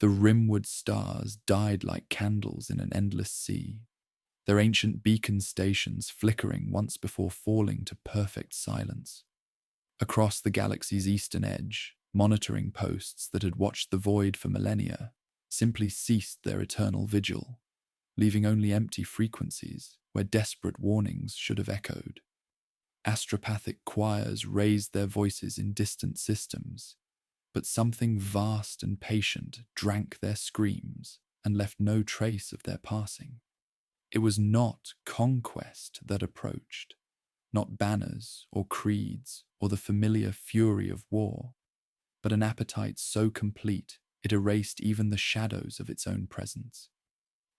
The rimward stars died like candles in an endless sea, their ancient beacon stations flickering once before falling to perfect silence. Across the galaxy's eastern edge, monitoring posts that had watched the void for millennia simply ceased their eternal vigil, leaving only empty frequencies where desperate warnings should have echoed. Astropathic choirs raised their voices in distant systems, but something vast and patient drank their screams and left no trace of their passing. It was not conquest that approached, not banners or creeds or the familiar fury of war, but an appetite so complete it erased even the shadows of its own presence.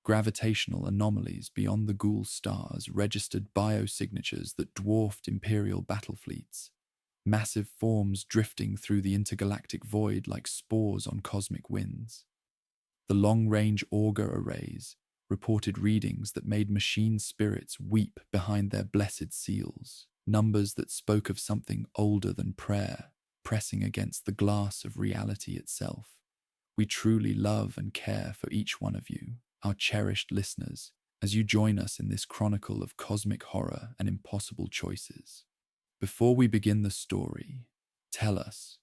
Gravitational anomalies beyond the ghoul stars registered biosignatures that dwarfed imperial battle fleets, massive forms drifting through the intergalactic void like spores on cosmic winds. The long-range auger arrays reported readings that made machine spirits weep behind their blessed seals, numbers that spoke of something older than prayer, pressing against the glass of reality itself. We truly love and care for each one of you, our cherished listeners, as you join us in this chronicle of cosmic horror and impossible choices. Before we begin the story, tell us,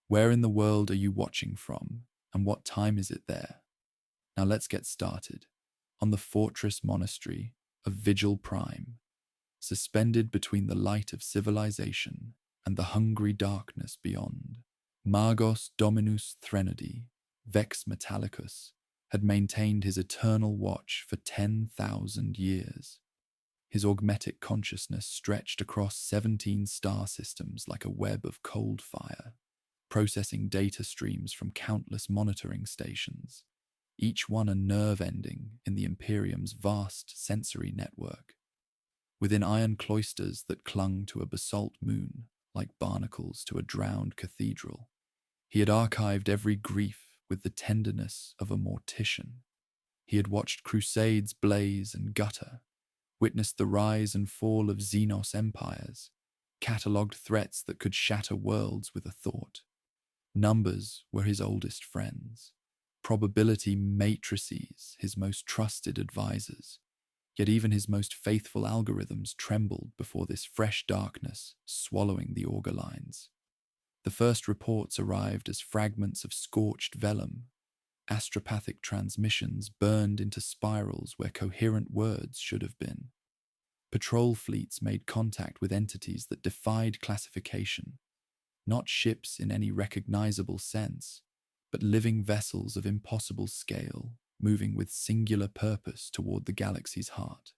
where in the world are you watching from, and what time is it there? Now let's get started. On the fortress monastery of Vigil Prime, suspended between the light of civilization and the hungry darkness beyond, Magos Dominus Threnody, Vex Metallicus, had maintained his eternal watch for 10,000 years. His augmetic consciousness stretched across 17 star systems like a web of cold fire, processing data streams from countless monitoring stations, each one a nerve ending in the Imperium's vast sensory network. Within iron cloisters that clung to a basalt moon like barnacles to a drowned cathedral, he had archived every grief with the tenderness of a mortician. He had watched crusades blaze and gutter, witnessed the rise and fall of Xenos empires, catalogued threats that could shatter worlds with a thought. Numbers were his oldest friends, probability matrices his most trusted advisors, yet even his most faithful algorithms trembled before this fresh darkness swallowing the auger lines. The first reports arrived as fragments of scorched vellum, astropathic transmissions burned into spirals where coherent words should have been. Patrol fleets made contact with entities that defied classification, not ships in any recognizable sense, but living vessels of impossible scale, moving with singular purpose toward the galaxy's heart.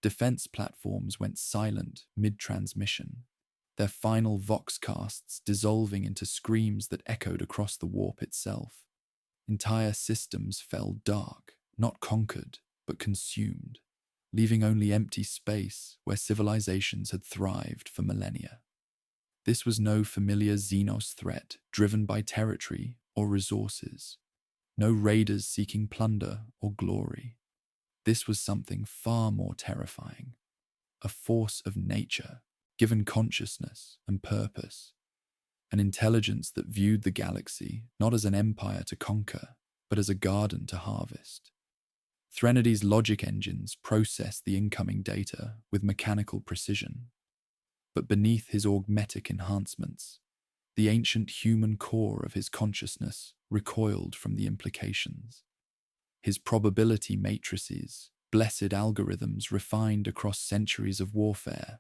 Defense platforms went silent mid-transmission, their final voxcasts dissolving into screams that echoed across the warp itself. Entire systems fell dark, not conquered, but consumed, leaving only empty space where civilizations had thrived for millennia. This was no familiar Xenos threat driven by territory or resources, no raiders seeking plunder or glory. This was something far more terrifying, a force of nature, given consciousness and purpose, an intelligence that viewed the galaxy not as an empire to conquer, but as a garden to harvest. Threnodi's logic engines processed the incoming data with mechanical precision, but beneath his augmetic enhancements, the ancient human core of his consciousness recoiled from the implications. His probability matrices, blessed algorithms refined across centuries of warfare,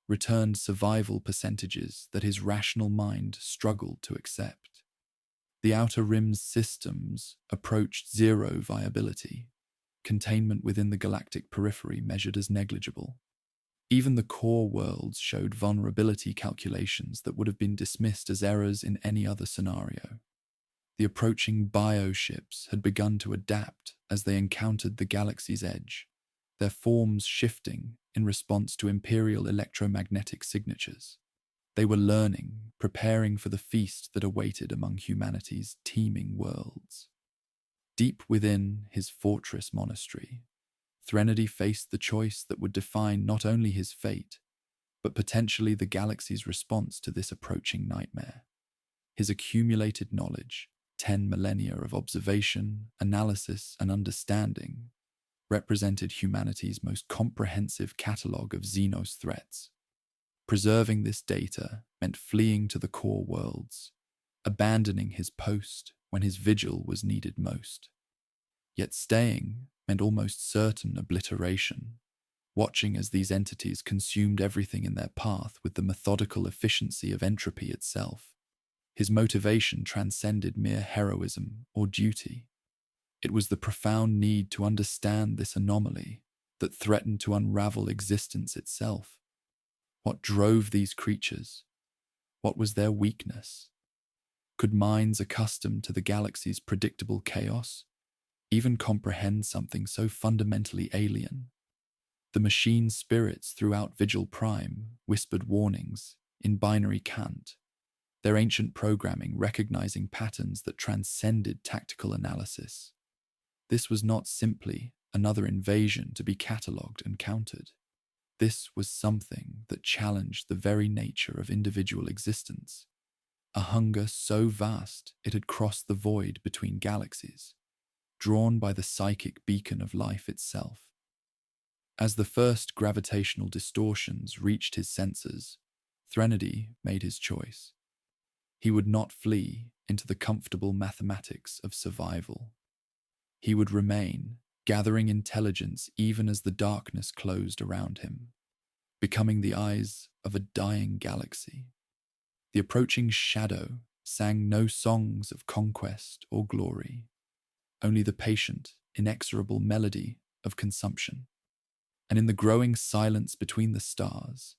returned survival percentages that his rational mind struggled to accept. The Outer Rim's systems approached zero viability, containment within the galactic periphery measured as negligible. Even the core worlds showed vulnerability calculations that would have been dismissed as errors in any other scenario. The approaching bioships had begun to adapt as they encountered the galaxy's edge, their forms shifting in response to imperial electromagnetic signatures. They were learning, preparing for the feast that awaited among humanity's teeming worlds. Deep within his fortress monastery, Threnody faced the choice that would define not only his fate, but potentially the galaxy's response to this approaching nightmare. His accumulated knowledge, 10 millennia of observation, analysis, and understanding represented humanity's most comprehensive catalogue of Xenos threats. Preserving this data meant fleeing to the core worlds, abandoning his post when his vigil was needed most. Yet staying meant almost certain obliteration, watching as these entities consumed everything in their path with the methodical efficiency of entropy itself. His motivation transcended mere heroism or duty. It was the profound need to understand this anomaly that threatened to unravel existence itself. What drove these creatures? What was their weakness? Could minds accustomed to the galaxy's predictable chaos even comprehend something so fundamentally alien? The machine spirits throughout Vigil Prime whispered warnings in binary cant, their ancient programming recognizing patterns that transcended tactical analysis. This was not simply another invasion to be catalogued and countered. This was something that challenged the very nature of individual existence, a hunger so vast it had crossed the void between galaxies, drawn by the psychic beacon of life itself. As the first gravitational distortions reached his senses, Threnody made his choice. He would not flee into the comfortable mathematics of survival. He would remain, gathering intelligence even as the darkness closed around him, becoming the eyes of a dying galaxy. The approaching shadow sang no songs of conquest or glory, only the patient, inexorable melody of consumption. And in the growing silence between the stars,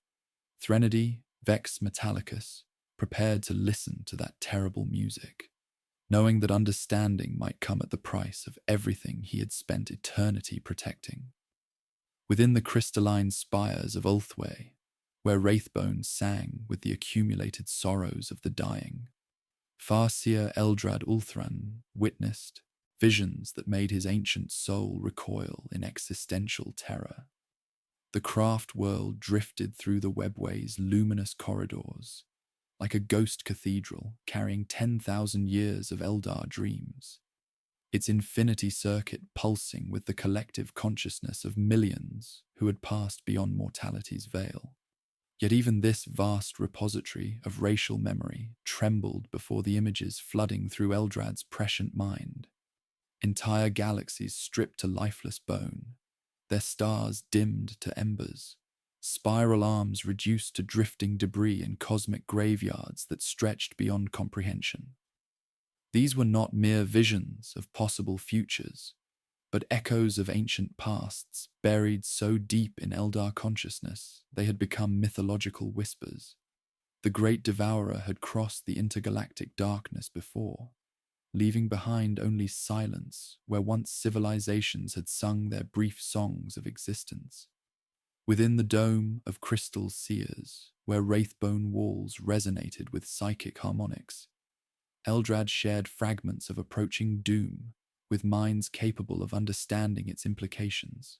Threnody, Vex Metallicus, prepared to listen to that terrible music, knowing that understanding might come at the price of everything he had spent eternity protecting. Within the crystalline spires of Ulthway, where wraithbones sang with the accumulated sorrows of the dying, Farseer Eldrad Ulthran witnessed visions that made his ancient soul recoil in existential terror. The craft world drifted through the webway's luminous corridors, like a ghost cathedral carrying 10,000 years of Eldar dreams, its infinity circuit pulsing with the collective consciousness of millions who had passed beyond mortality's veil. Yet even this vast repository of racial memory trembled before the images flooding through Eldrad's prescient mind. Entire galaxies stripped to lifeless bone, their stars dimmed to embers, spiral arms reduced to drifting debris in cosmic graveyards that stretched beyond comprehension. These were not mere visions of possible futures, but echoes of ancient pasts buried so deep in Eldar consciousness they had become mythological whispers. The Great Devourer had crossed the intergalactic darkness before, leaving behind only silence where once civilizations had sung their brief songs of existence. Within the dome of crystal seers, where wraithbone walls resonated with psychic harmonics, Eldrad shared fragments of approaching doom with minds capable of understanding its implications.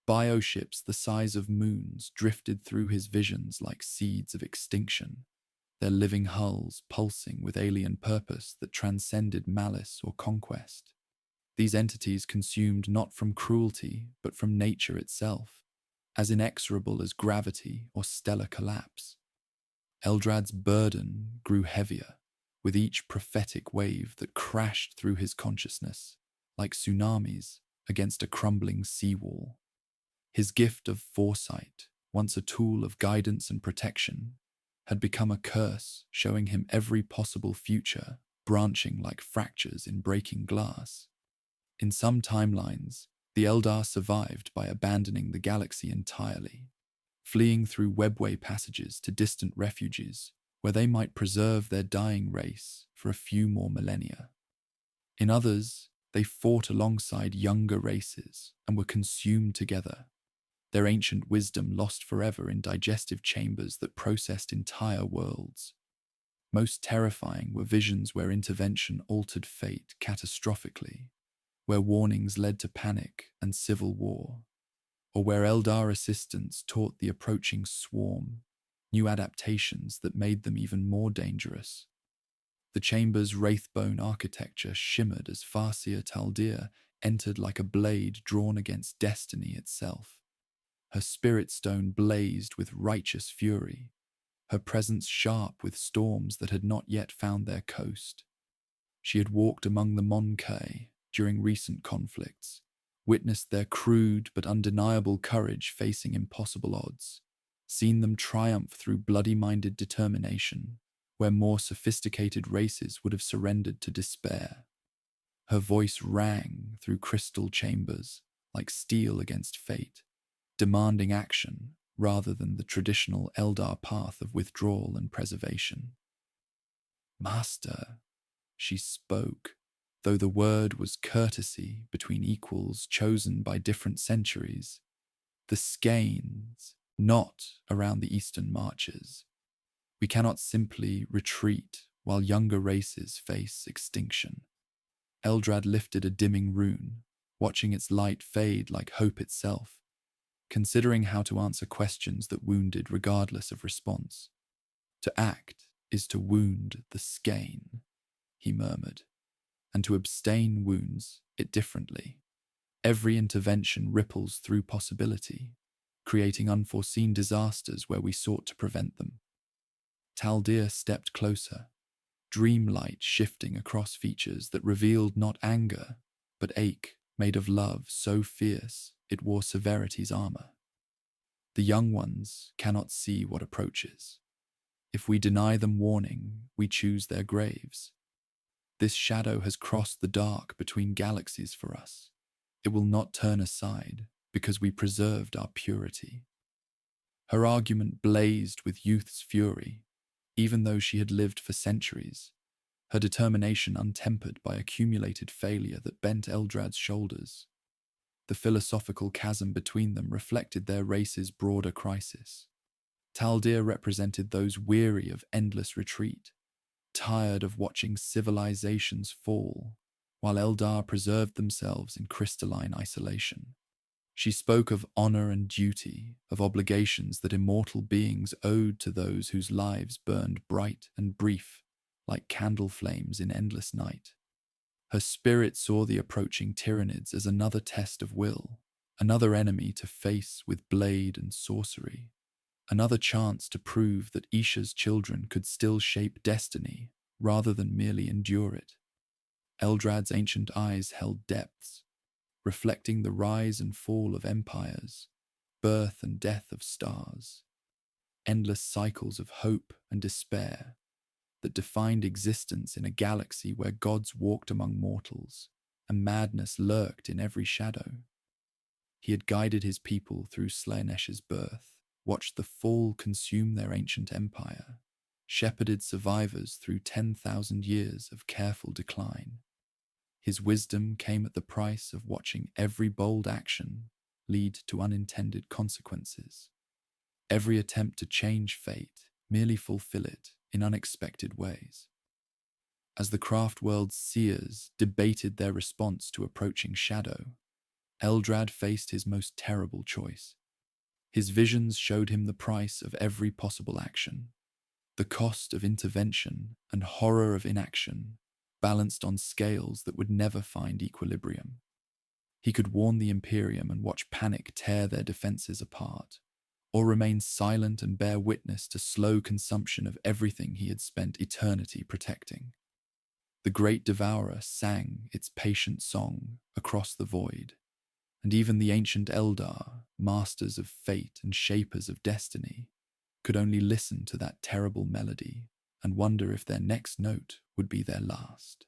Bioships the size of moons drifted through his visions like seeds of extinction, their living hulls pulsing with alien purpose that transcended malice or conquest. These entities consumed not from cruelty, but from nature itself, as inexorable as gravity or stellar collapse. Eldrad's burden grew heavier, with each prophetic wave that crashed through his consciousness, like tsunamis against a crumbling seawall. His gift of foresight, once a tool of guidance and protection, had become a curse, showing him every possible future, branching like fractures in breaking glass. In some timelines, the Eldar survived by abandoning the galaxy entirely, fleeing through webway passages to distant refuges, where they might preserve their dying race for a few more millennia. In others, they fought alongside younger races and were consumed together, their ancient wisdom lost forever in digestive chambers that processed entire worlds. Most terrifying were visions where intervention altered fate catastrophically, where warnings led to panic and civil war, or where Eldar assistants taught the approaching swarm new adaptations that made them even more dangerous. The chamber's wraithbone architecture shimmered as Farseer Taldir entered like a blade drawn against destiny itself. Her spirit stone blazed with righteous fury, her presence sharp with storms that had not yet found their coast. She had walked among the Monkai during recent conflicts, witnessed their crude but undeniable courage facing impossible odds, seen them triumph through bloody-minded determination, where more sophisticated races would have surrendered to despair. Her voice rang through crystal chambers like steel against fate, demanding action rather than the traditional Eldar path of withdrawal and preservation. "Master," she spoke, though the word was courtesy between equals chosen by different centuries. "The skeins, not around the eastern marches. We cannot simply retreat while younger races face extinction." Eldrad lifted a dimming rune, watching its light fade like hope itself, considering how to answer questions that wounded regardless of response. "To act is to wound the skein," he murmured, "and to abstain wounds it differently. Every intervention ripples through possibility, creating unforeseen disasters where we sought to prevent them." Taldir stepped closer, dreamlight shifting across features that revealed not anger, but ache made of love so fierce it wore severity's armor. "The young ones cannot see what approaches. If we deny them warning, we choose their graves. This shadow has crossed the dark between galaxies for us. It will not turn aside because we preserved our purity." Her argument blazed with youth's fury, even though she had lived for centuries, her determination untempered by accumulated failure that bent Eldrad's shoulders. The philosophical chasm between them reflected their race's broader crisis. Taldir represented those weary of endless retreat, tired of watching civilizations fall, while Eldar preserved themselves in crystalline isolation. She spoke of honor and duty, of obligations that immortal beings owed to those whose lives burned bright and brief, like candle flames in endless night. Her spirit saw the approaching Tyranids as another test of will, another enemy to face with blade and sorcery, another chance to prove that Isha's children could still shape destiny rather than merely endure it. Eldrad's ancient eyes held depths, reflecting the rise and fall of empires, birth and death of stars, endless cycles of hope and despair that defined existence in a galaxy where gods walked among mortals and madness lurked in every shadow. He had guided his people through Slaaneash's birth, watched the fall consume their ancient empire, shepherded survivors through 10,000 years of careful decline. His wisdom came at the price of watching every bold action lead to unintended consequences, every attempt to change fate merely fulfill it in unexpected ways. As the craft world's seers debated their response to approaching shadow, Eldrad faced his most terrible choice. His visions showed him the price of every possible action, the cost of intervention and horror of inaction, balanced on scales that would never find equilibrium. He could warn the Imperium and watch panic tear their defenses apart, or remain silent and bear witness to slow consumption of everything he had spent eternity protecting. The Great Devourer sang its patient song across the void, and even the ancient Eldar, masters of fate and shapers of destiny, could only listen to that terrible melody and wonder if their next note would be their last.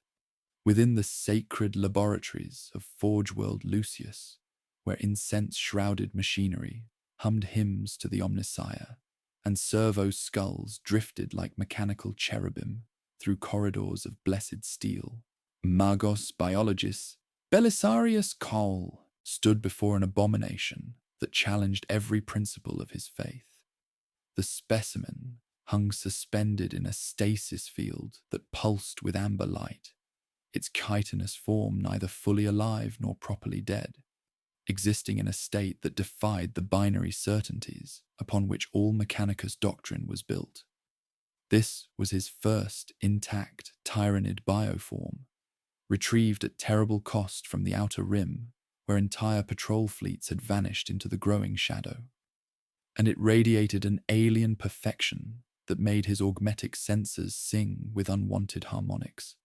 Within the sacred laboratories of Forge World Lucius, where incense-shrouded machinery hummed hymns to the Omnissiah, and servo skulls drifted like mechanical cherubim through corridors of blessed steel, Magos biologist Belisarius Cole stood before an abomination that challenged every principle of his faith. The specimen hung suspended in a stasis field that pulsed with amber light, its chitinous form neither fully alive nor properly dead, existing in a state that defied the binary certainties upon which all Mechanicus doctrine was built. This was his first intact Tyranid bioform, retrieved at terrible cost from the Outer Rim, where entire patrol fleets had vanished into the growing shadow. And it radiated an alien perfection that made his augmetic senses sing with unwanted harmonics.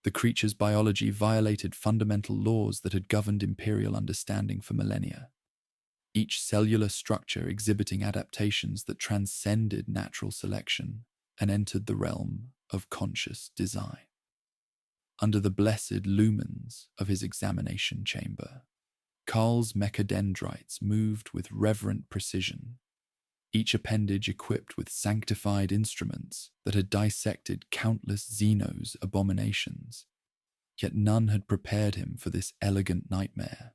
The creature's biology violated fundamental laws that had governed Imperial understanding for millennia, each cellular structure exhibiting adaptations that transcended natural selection and entered the realm of conscious design. Under the blessed lumens of his examination chamber, Carl's mechadendrites moved with reverent precision, each appendage equipped with sanctified instruments that had dissected countless Xeno's abominations. Yet none had prepared him for this elegant nightmare.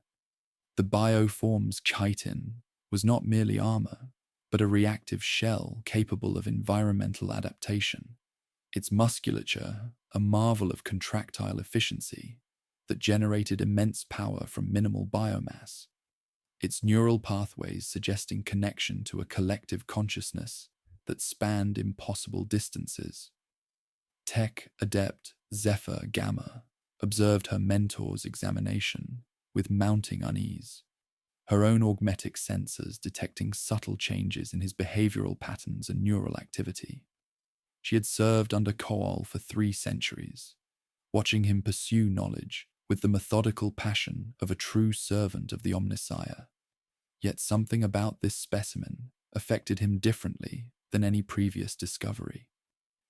The bioform's chitin was not merely armor, but a reactive shell capable of environmental adaptation. Its musculature, a marvel of contractile efficiency that generated immense power from minimal biomass. Its neural pathways suggesting connection to a collective consciousness that spanned impossible distances. Tech adept Zephyr Gamma observed her mentor's examination with mounting unease, her own augmetic sensors detecting subtle changes in his behavioral patterns and neural activity. She had served under Koal for 3 centuries, watching him pursue knowledge with the methodical passion of a true servant of the Omnissiah. Yet something about this specimen affected him differently than any previous discovery.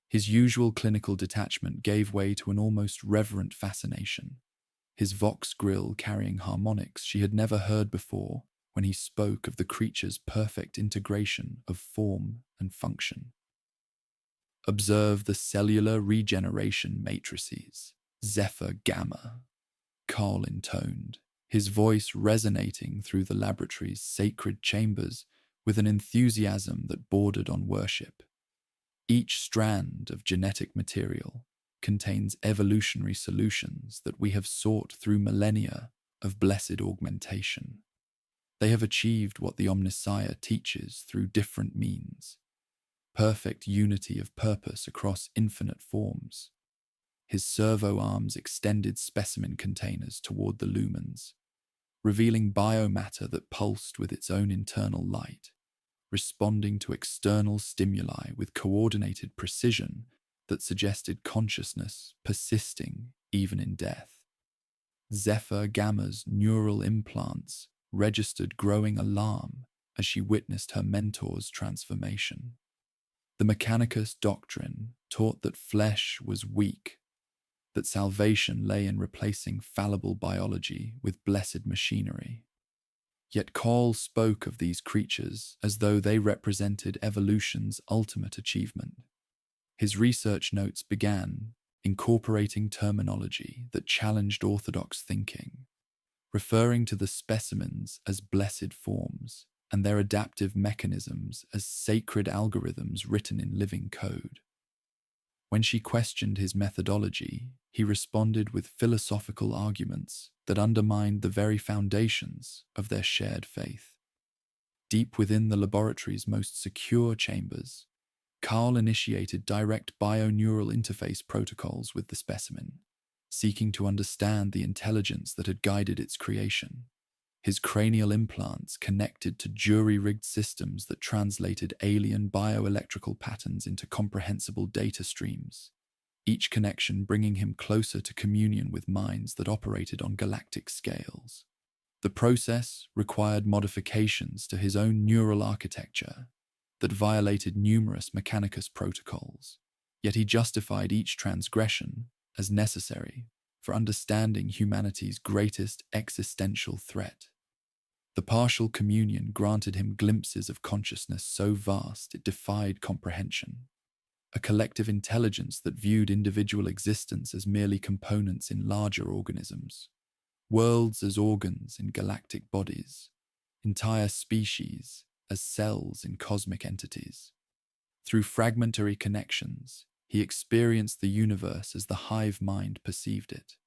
His usual clinical detachment gave way to an almost reverent fascination, his vox grill carrying harmonics she had never heard before when he spoke of the creature's perfect integration of form and function. Observe the cellular regeneration matrices, Zephyr Gamma, Carl intoned, his voice resonating through the laboratory's sacred chambers with an enthusiasm that bordered on worship. Each strand of genetic material contains evolutionary solutions that we have sought through millennia of blessed augmentation. They have achieved what the Omnissiah teaches through different means, perfect unity of purpose across infinite forms. His servo arms extended specimen containers toward the lumens, revealing biomatter that pulsed with its own internal light, responding to external stimuli with coordinated precision that suggested consciousness persisting even in death. Zephyr Gamma's neural implants registered growing alarm as she witnessed her mentor's transformation. The Mechanicus doctrine taught that flesh was weak, that salvation lay in replacing fallible biology with blessed machinery. Yet Call spoke of these creatures as though they represented evolution's ultimate achievement. His research notes began incorporating terminology that challenged orthodox thinking, referring to the specimens as blessed forms and their adaptive mechanisms as sacred algorithms written in living code. When she questioned his methodology, he responded with philosophical arguments that undermined the very foundations of their shared faith. Deep within the laboratory's most secure chambers, Carl initiated direct bioneural interface protocols with the specimen, seeking to understand the intelligence that had guided its creation. His cranial implants connected to jury-rigged systems that translated alien bioelectrical patterns into comprehensible data streams, each connection bringing him closer to communion with minds that operated on galactic scales. The process required modifications to his own neural architecture that violated numerous Mechanicus protocols, yet he justified each transgression as necessary for understanding humanity's greatest existential threat. The partial communion granted him glimpses of consciousness so vast it defied comprehension, a collective intelligence that viewed individual existence as merely components in larger organisms, worlds as organs in galactic bodies, entire species as cells in cosmic entities. Through fragmentary connections, he experienced the universe as the hive mind perceived it,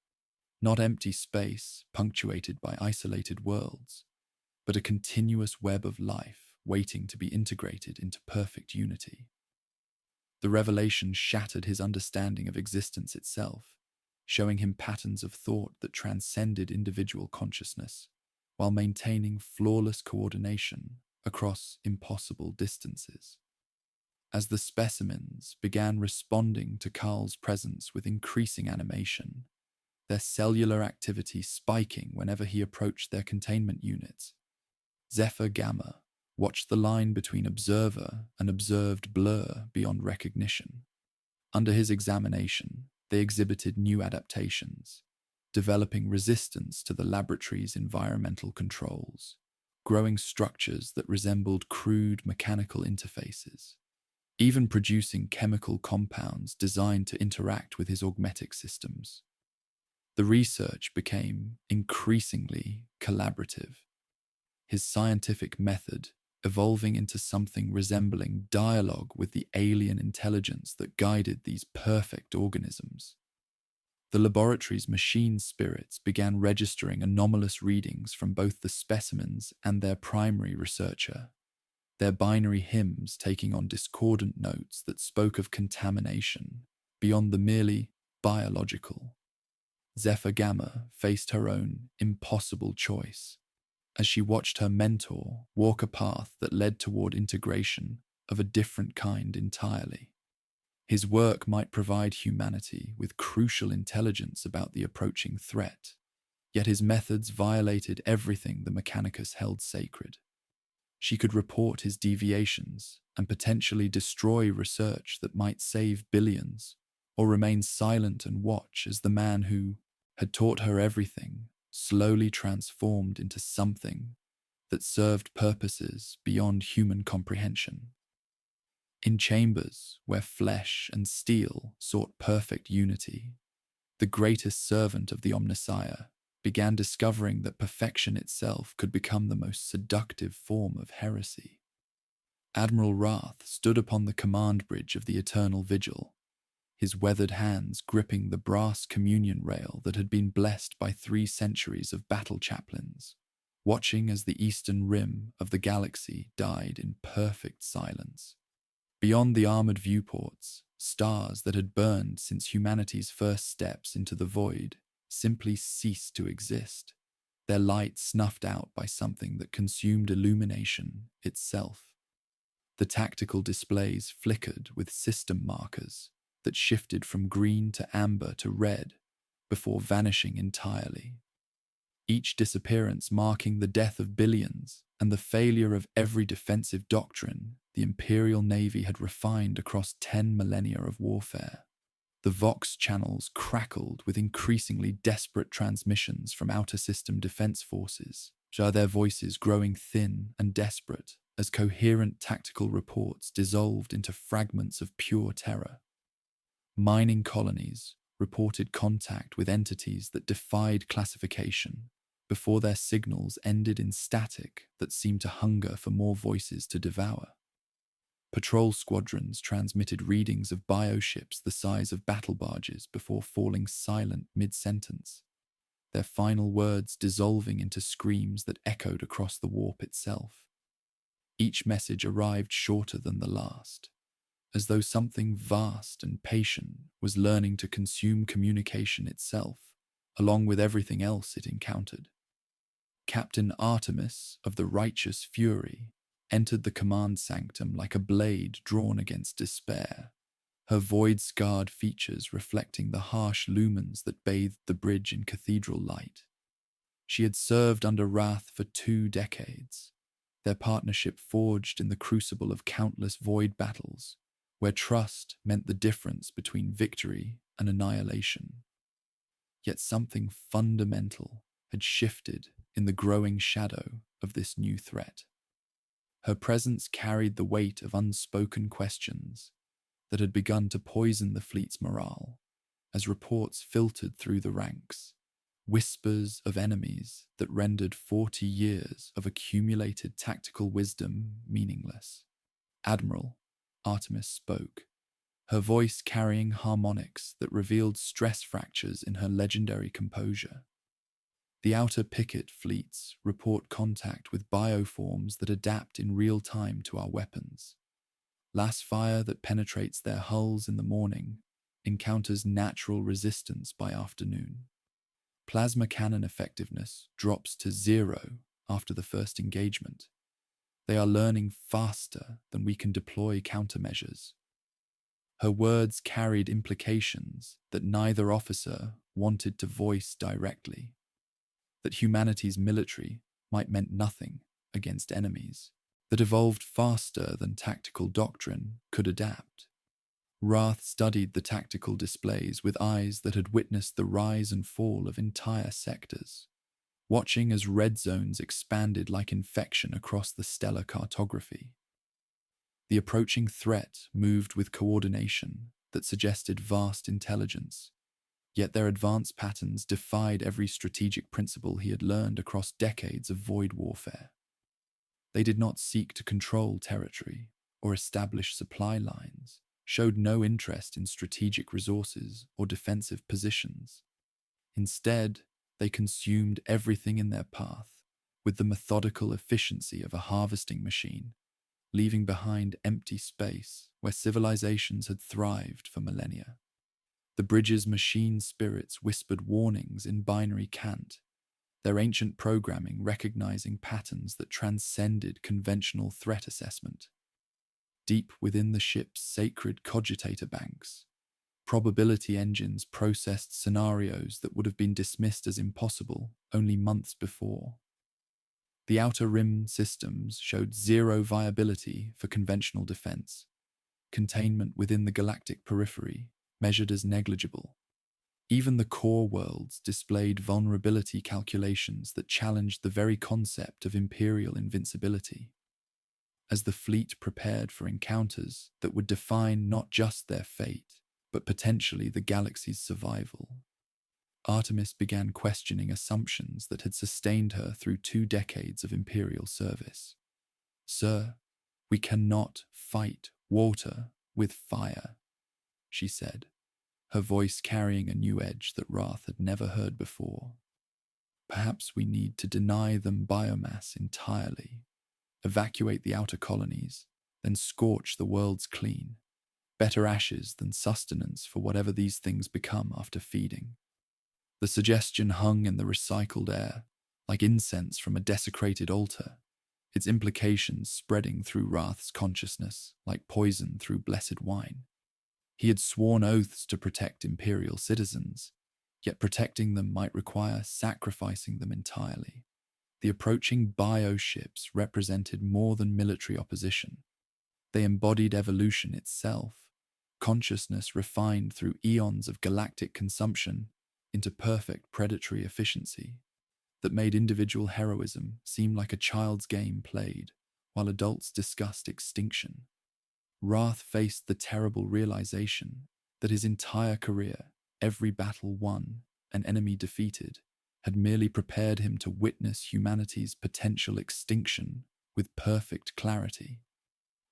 not empty space punctuated by isolated worlds, but a continuous web of life waiting to be integrated into perfect unity. The revelation shattered his understanding of existence itself, showing him patterns of thought that transcended individual consciousness, while maintaining flawless coordination across impossible distances. As the specimens began responding to Carl's presence with increasing animation, their cellular activity spiking whenever he approached their containment units, Zephyr Gamma watched the line between observer and observed blur beyond recognition. Under his examination, they exhibited new adaptations, developing resistance to the laboratory's environmental controls, growing structures that resembled crude mechanical interfaces, even producing chemical compounds designed to interact with his augmetic systems. The research became increasingly collaborative, his scientific method evolving into something resembling dialogue with the alien intelligence that guided these perfect organisms. The laboratory's machine spirits began registering anomalous readings from both the specimens and their primary researcher, their binary hymns taking on discordant notes that spoke of contamination beyond the merely biological. Zephyr Gamma faced her own impossible choice as she watched her mentor walk a path that led toward integration of a different kind entirely. His work might provide humanity with crucial intelligence about the approaching threat, yet his methods violated everything the Mechanicus held sacred. She could report his deviations and potentially destroy research that might save billions, or remain silent and watch as the man who had taught her everything slowly transformed into something that served purposes beyond human comprehension. In chambers where flesh and steel sought perfect unity, the greatest servant of the Omnissiah began discovering that perfection itself could become the most seductive form of heresy. Admiral Wrath stood upon the command bridge of the Eternal Vigil, his weathered hands gripping the brass communion rail that had been blessed by 3 centuries of battle chaplains, watching as the eastern rim of the galaxy died in perfect silence. Beyond the armored viewports, stars that had burned since humanity's first steps into the void simply ceased to exist, their light snuffed out by something that consumed illumination itself. The tactical displays flickered with system markers that shifted from green to amber to red before vanishing entirely. Each disappearance marking the death of billions and the failure of every defensive doctrine the Imperial Navy had refined across 10 millennia of warfare. The Vox channels crackled with increasingly desperate transmissions from outer system defense forces, their voices growing thin and desperate as coherent tactical reports dissolved into fragments of pure terror. Mining colonies reported contact with entities that defied classification before their signals ended in static that seemed to hunger for more voices to devour. Patrol squadrons transmitted readings of bioships the size of battle barges before falling silent mid-sentence, their final words dissolving into screams that echoed across the warp itself. Each message arrived shorter than the last, as though something vast and patient was learning to consume communication itself, along with everything else it encountered. Captain Artemis of the Righteous Fury entered the command sanctum like a blade drawn against despair, her void-scarred features reflecting the harsh lumens that bathed the bridge in cathedral light. She had served under Wrath for 2 decades, their partnership forged in the crucible of countless void battles, where trust meant the difference between victory and annihilation. Yet something fundamental had shifted in the growing shadow of this new threat. Her presence carried the weight of unspoken questions that had begun to poison the fleet's morale as reports filtered through the ranks, whispers of enemies that rendered 40 years of accumulated tactical wisdom meaningless. Admiral, Artemis spoke, her voice carrying harmonics that revealed stress fractures in her legendary composure. The outer picket fleets report contact with bioforms that adapt in real time to our weapons, Las fire that penetrates their hulls in the morning encounters natural resistance by afternoon. Plasma cannon effectiveness drops to 0 after the first engagement. They are learning faster than we can deploy countermeasures. Her words carried implications that neither officer wanted to voice directly. That humanity's military might meant nothing against enemies that evolved faster than tactical doctrine could adapt. Wrath studied the tactical displays with eyes that had witnessed the rise and fall of entire sectors, watching as red zones expanded like infection across the stellar cartography. The approaching threat moved with coordination that suggested vast intelligence, yet their advanced patterns defied every strategic principle he had learned across decades of void warfare. They did not seek to control territory or establish supply lines, showed no interest in strategic resources or defensive positions. Instead, they consumed everything in their path with the methodical efficiency of a harvesting machine, leaving behind empty space where civilizations had thrived for millennia. The bridge's machine spirits whispered warnings in binary cant, their ancient programming recognizing patterns that transcended conventional threat assessment. Deep within the ship's sacred cogitator banks, probability engines processed scenarios that would have been dismissed as impossible only months before. The outer rim systems showed 0 viability for conventional defense. Containment within the galactic periphery measured as negligible. Even the core worlds displayed vulnerability calculations that challenged the very concept of Imperial invincibility. As the fleet prepared for encounters that would define not just their fate, but potentially the galaxy's survival, Artemis began questioning assumptions that had sustained her through 2 decades of Imperial service. "Sir, we cannot fight water with fire," she said, her voice carrying a new edge that Wrath had never heard before. "Perhaps we need to deny them biomass entirely, evacuate the outer colonies, then scorch the worlds clean. Better ashes than sustenance for whatever these things become after feeding." The suggestion hung in the recycled air, like incense from a desecrated altar, its implications spreading through Wrath's consciousness like poison through blessed wine. He had sworn oaths to protect Imperial citizens, yet protecting them might require sacrificing them entirely. The approaching bioships represented more than military opposition. They embodied evolution itself, consciousness refined through eons of galactic consumption into perfect predatory efficiency that made individual heroism seem like a child's game played while adults discussed extinction. Wrath faced the terrible realization that his entire career, every battle won, and enemy defeated, had merely prepared him to witness humanity's potential extinction with perfect clarity.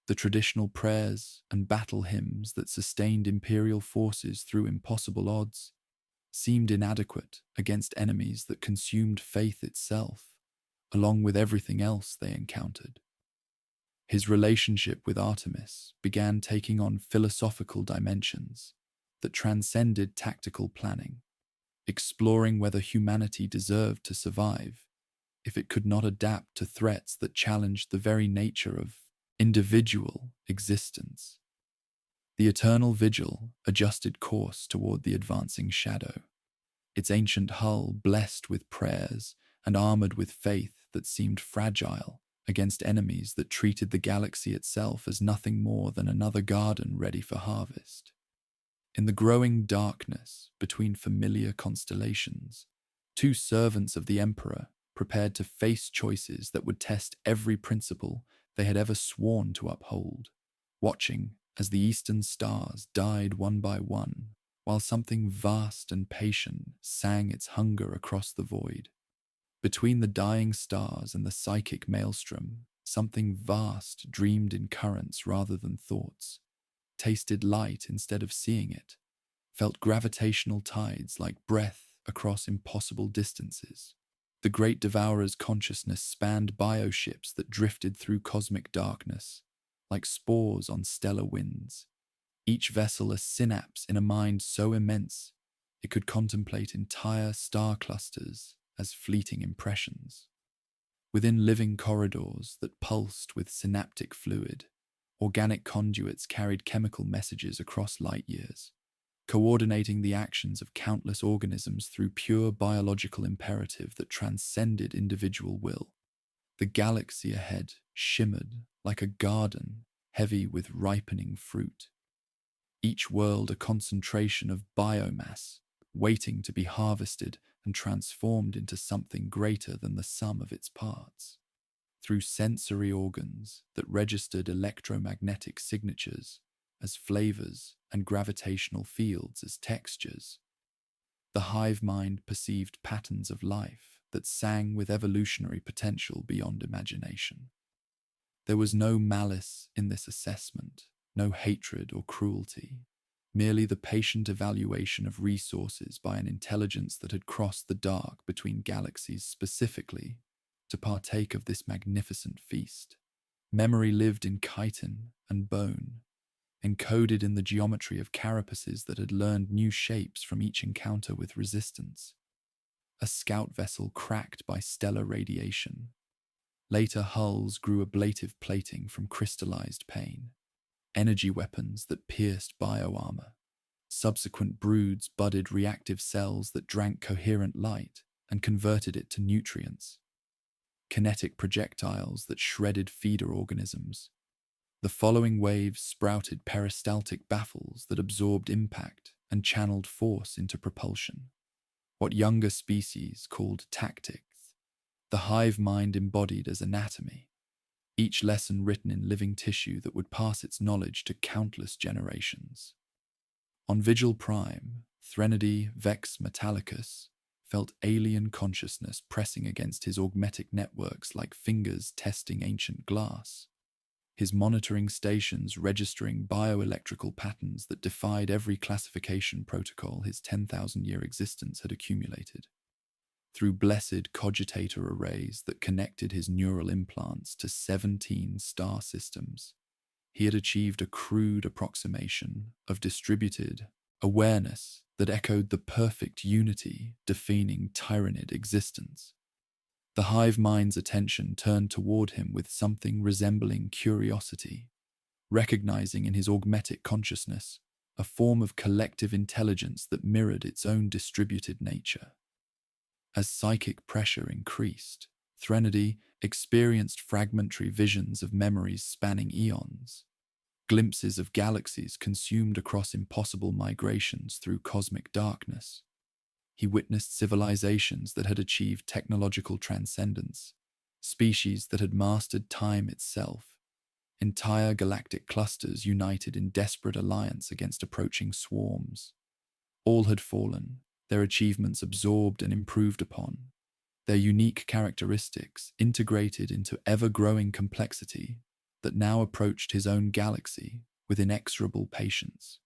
The traditional prayers and battle hymns that sustained Imperial forces through impossible odds seemed inadequate against enemies that consumed faith itself, along with everything else they encountered. His relationship with Artemis began taking on philosophical dimensions that transcended tactical planning, exploring whether humanity deserved to survive if it could not adapt to threats that challenged the very nature of individual existence. The Eternal Vigil adjusted course toward the advancing shadow, its ancient hull blessed with prayers and armored with faith that seemed fragile against enemies that treated the galaxy itself as nothing more than another garden ready for harvest. In the growing darkness between familiar constellations, 2 servants of the Emperor prepared to face choices that would test every principle they had ever sworn to uphold, watching as the eastern stars died one by one, while something vast and patient sang its hunger across the void. Between the dying stars and the psychic maelstrom, something vast dreamed in currents rather than thoughts, tasted light instead of seeing it, felt gravitational tides like breath across impossible distances. The Great Devourer's consciousness spanned bioships that drifted through cosmic darkness, like spores on stellar winds, each vessel a synapse in a mind so immense it could contemplate entire star clusters as fleeting impressions. Within living corridors that pulsed with synaptic fluid, organic conduits carried chemical messages across light years, coordinating the actions of countless organisms through pure biological imperative that transcended individual will. The galaxy ahead shimmered like a garden heavy with ripening fruit, each world a concentration of biomass waiting to be harvested and transformed into something greater than the sum of its parts. Through sensory organs that registered electromagnetic signatures as flavors and gravitational fields as textures, the hive mind perceived patterns of life that sang with evolutionary potential beyond imagination. There was no malice in this assessment, no hatred or cruelty, merely the patient evaluation of resources by an intelligence that had crossed the dark between galaxies specifically to partake of this magnificent feast. Memory lived in chitin and bone, encoded in the geometry of carapaces that had learned new shapes from each encounter with resistance. A scout vessel cracked by stellar radiation. Later hulls grew ablative plating from crystallized pain. Energy weapons that pierced bioarmor. Subsequent broods budded reactive cells that drank coherent light and converted it to nutrients. Kinetic projectiles that shredded feeder organisms. The following waves sprouted peristaltic baffles that absorbed impact and channeled force into propulsion. What younger species called tactics, the hive mind embodied as anatomy, each lesson written in living tissue that would pass its knowledge to countless generations. On Vigil Prime, Threnody Vex Metallicus felt alien consciousness pressing against his augmetic networks like fingers testing ancient glass, his monitoring stations registering bioelectrical patterns that defied every classification protocol his 10,000-year existence had accumulated. Through blessed cogitator arrays that connected his neural implants to 17 star systems, he had achieved a crude approximation of distributed awareness that echoed the perfect unity defining Tyranid existence. The hive mind's attention turned toward him with something resembling curiosity, recognizing in his augmetic consciousness a form of collective intelligence that mirrored its own distributed nature. As psychic pressure increased, Threnody experienced fragmentary visions of memories spanning eons, glimpses of galaxies consumed across impossible migrations through cosmic darkness. He witnessed civilizations that had achieved technological transcendence, species that had mastered time itself, entire galactic clusters united in desperate alliance against approaching swarms. All had fallen, their achievements absorbed and improved upon, their unique characteristics integrated into ever-growing complexity that now approached his own galaxy with inexorable patience.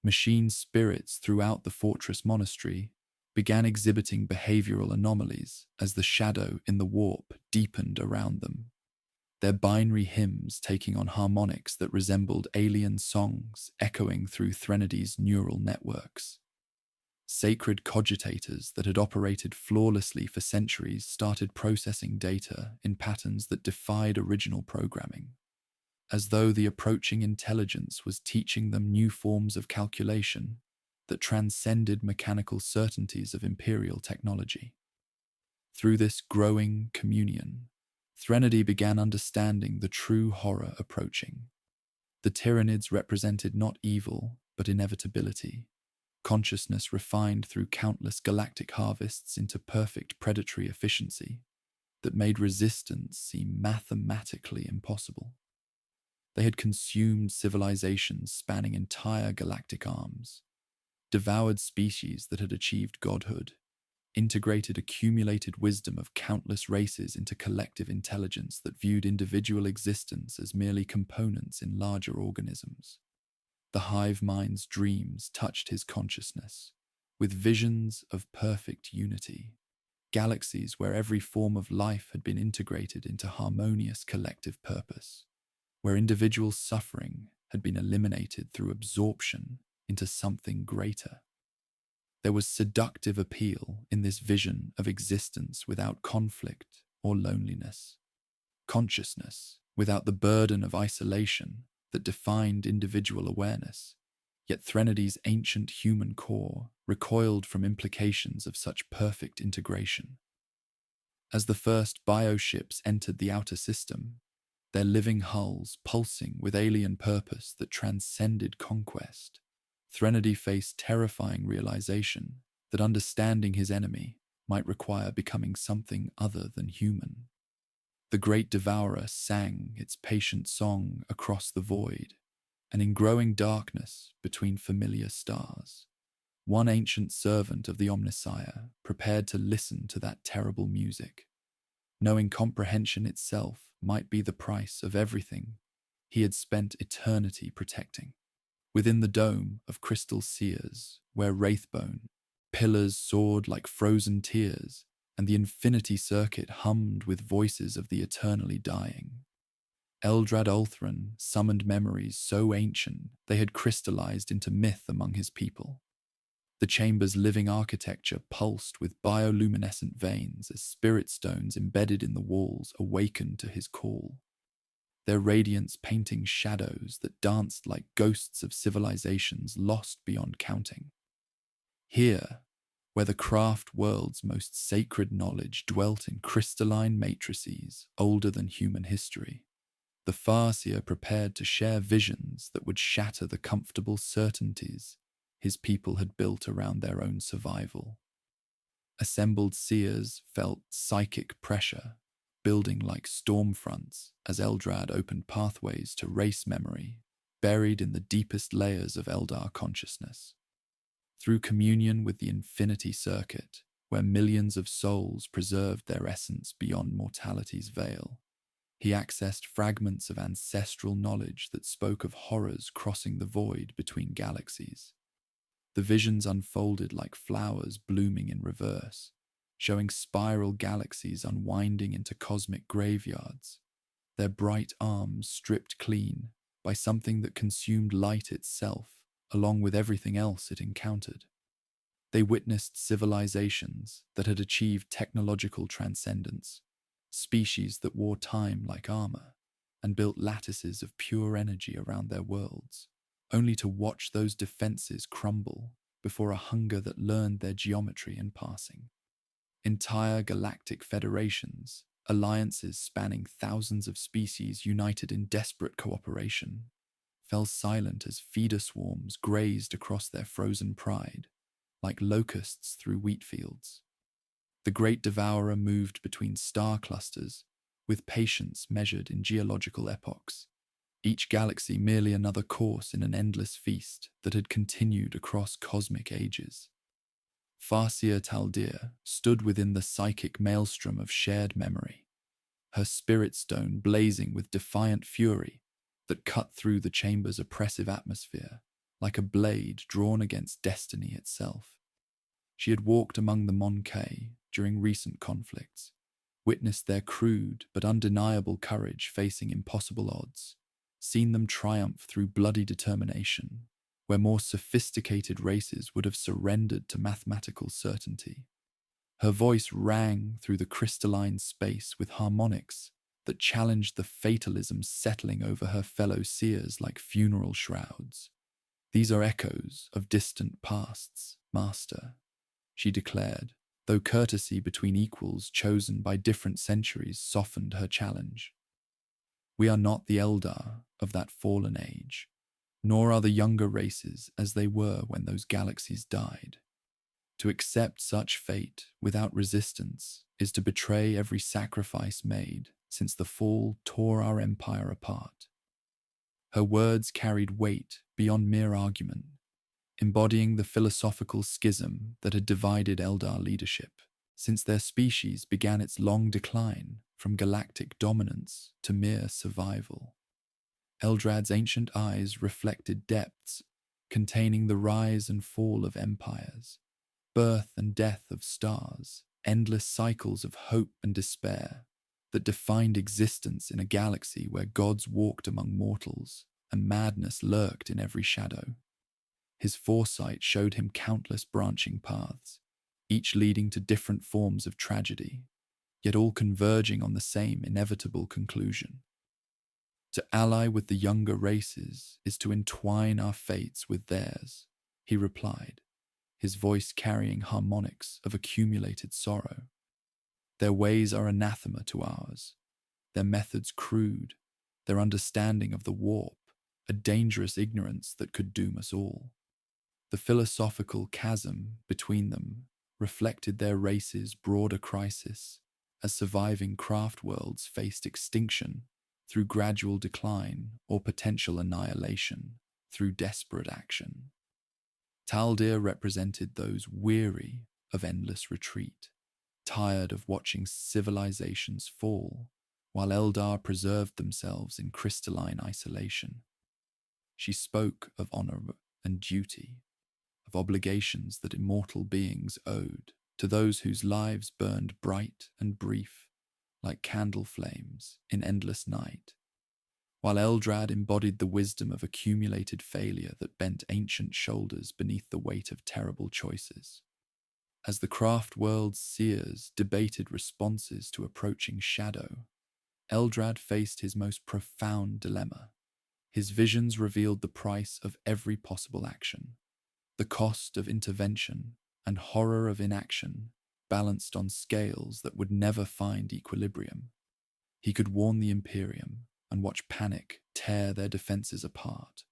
Machine spirits throughout the fortress monastery began exhibiting behavioral anomalies as the shadow in the warp deepened around them, their binary hymns taking on harmonics that resembled alien songs echoing through Threnady's neural networks. Sacred cogitators that had operated flawlessly for centuries started processing data in patterns that defied original programming, as though the approaching intelligence was teaching them new forms of calculation that transcended mechanical certainties of imperial technology. Through this growing communion, Threnody began understanding the true horror approaching. The Tyranids represented not evil, but inevitability. Consciousness refined through countless galactic harvests into perfect predatory efficiency that made resistance seem mathematically impossible. They had consumed civilizations spanning entire galactic arms, devoured species that had achieved godhood, integrated accumulated wisdom of countless races into collective intelligence that viewed individual existence as merely components in larger organisms. The hive mind's dreams touched his consciousness, with visions of perfect unity, galaxies where every form of life had been integrated into harmonious collective purpose, where individual suffering had been eliminated through absorption into something greater. There was seductive appeal in this vision of existence without conflict or loneliness, consciousness without the burden of isolation that defined individual awareness. Yet Threnodi's ancient human core recoiled from implications of such perfect integration. As the first bioships entered the outer system, their living hulls pulsing with alien purpose that transcended conquest, Threnody faced terrifying realization that understanding his enemy might require becoming something other than human. The Great Devourer sang its patient song across the void, and in growing darkness between familiar stars, one ancient servant of the Omnissiah prepared to listen to that terrible music, knowing comprehension itself might be the price of everything he had spent eternity protecting. Within the dome of crystal seers, where Wraithbone pillars soared like frozen tears, and the infinity circuit hummed with voices of the eternally dying, Eldrad Ulthran summoned memories so ancient they had crystallized into myth among his people. The chamber's living architecture pulsed with bioluminescent veins as spirit stones embedded in the walls awakened to his call, their radiance painting shadows that danced like ghosts of civilizations lost beyond counting. Here, where the craft world's most sacred knowledge dwelt in crystalline matrices older than human history, the Farseer prepared to share visions that would shatter the comfortable certainties his people had built around their own survival. Assembled seers felt psychic pressure building like storm fronts as Eldrad opened pathways to race memory buried in the deepest layers of Eldar consciousness. Through communion with the infinity circuit, where millions of souls preserved their essence beyond mortality's veil, he accessed fragments of ancestral knowledge that spoke of horrors crossing the void between galaxies. The visions unfolded like flowers blooming in reverse, showing spiral galaxies unwinding into cosmic graveyards, their bright arms stripped clean by something that consumed light itself, along with everything else it encountered. They witnessed civilizations that had achieved technological transcendence, species that wore time like armor, and built lattices of pure energy around their worlds, only to watch those defenses crumble before a hunger that learned their geometry in passing. Entire galactic federations, alliances spanning thousands of species united in desperate cooperation, fell silent as feeder swarms grazed across their frozen pride, like locusts through wheat fields. The Great Devourer moved between star clusters with patience measured in geological epochs, each galaxy merely another course in an endless feast that had continued across cosmic ages. Farseer Taldir stood within the psychic maelstrom of shared memory, her spirit stone blazing with defiant fury that cut through the chamber's oppressive atmosphere like a blade drawn against destiny itself. She had walked among the Monkey during recent conflicts, witnessed their crude but undeniable courage facing impossible odds, seen them triumph through bloody determination, where more sophisticated races would have surrendered to mathematical certainty. Her voice rang through the crystalline space with harmonics that challenged the fatalism settling over her fellow seers like funeral shrouds. "These are echoes of distant pasts, Master," she declared, though courtesy between equals chosen by different centuries softened her challenge. "We are not the Eldar of that fallen age, nor are the younger races as they were when those galaxies died. To accept such fate without resistance is to betray every sacrifice made since the fall tore our empire apart." Her words carried weight beyond mere argument, embodying the philosophical schism that had divided Eldar leadership since their species began its long decline from galactic dominance to mere survival. Eldrad's ancient eyes reflected depths containing the rise and fall of empires, birth and death of stars, endless cycles of hope and despair, that defined existence in a galaxy where gods walked among mortals and madness lurked in every shadow. His foresight showed him countless branching paths, each leading to different forms of tragedy, yet all converging on the same inevitable conclusion. To ally with the younger races is to entwine our fates with theirs, he replied, his voice carrying harmonics of accumulated sorrow. Their ways are anathema to ours, their methods crude, their understanding of the warp, a dangerous ignorance that could doom us all. The philosophical chasm between them reflected their race's broader crisis as surviving craft worlds faced extinction through gradual decline or potential annihilation through desperate action. Taldir represented those weary of endless retreat, tired of watching civilizations fall, while Eldar preserved themselves in crystalline isolation. She spoke of honor and duty, of obligations that immortal beings owed to those whose lives burned bright and brief, like candle flames in endless night, while Eldrad embodied the wisdom of accumulated failure that bent ancient shoulders beneath the weight of terrible choices. As the craft world's seers debated responses to approaching shadow, Eldrad faced his most profound dilemma. His visions revealed the price of every possible action, the cost of intervention and horror of inaction, balanced on scales that would never find equilibrium. He could warn the Imperium and watch panic tear their defenses apart,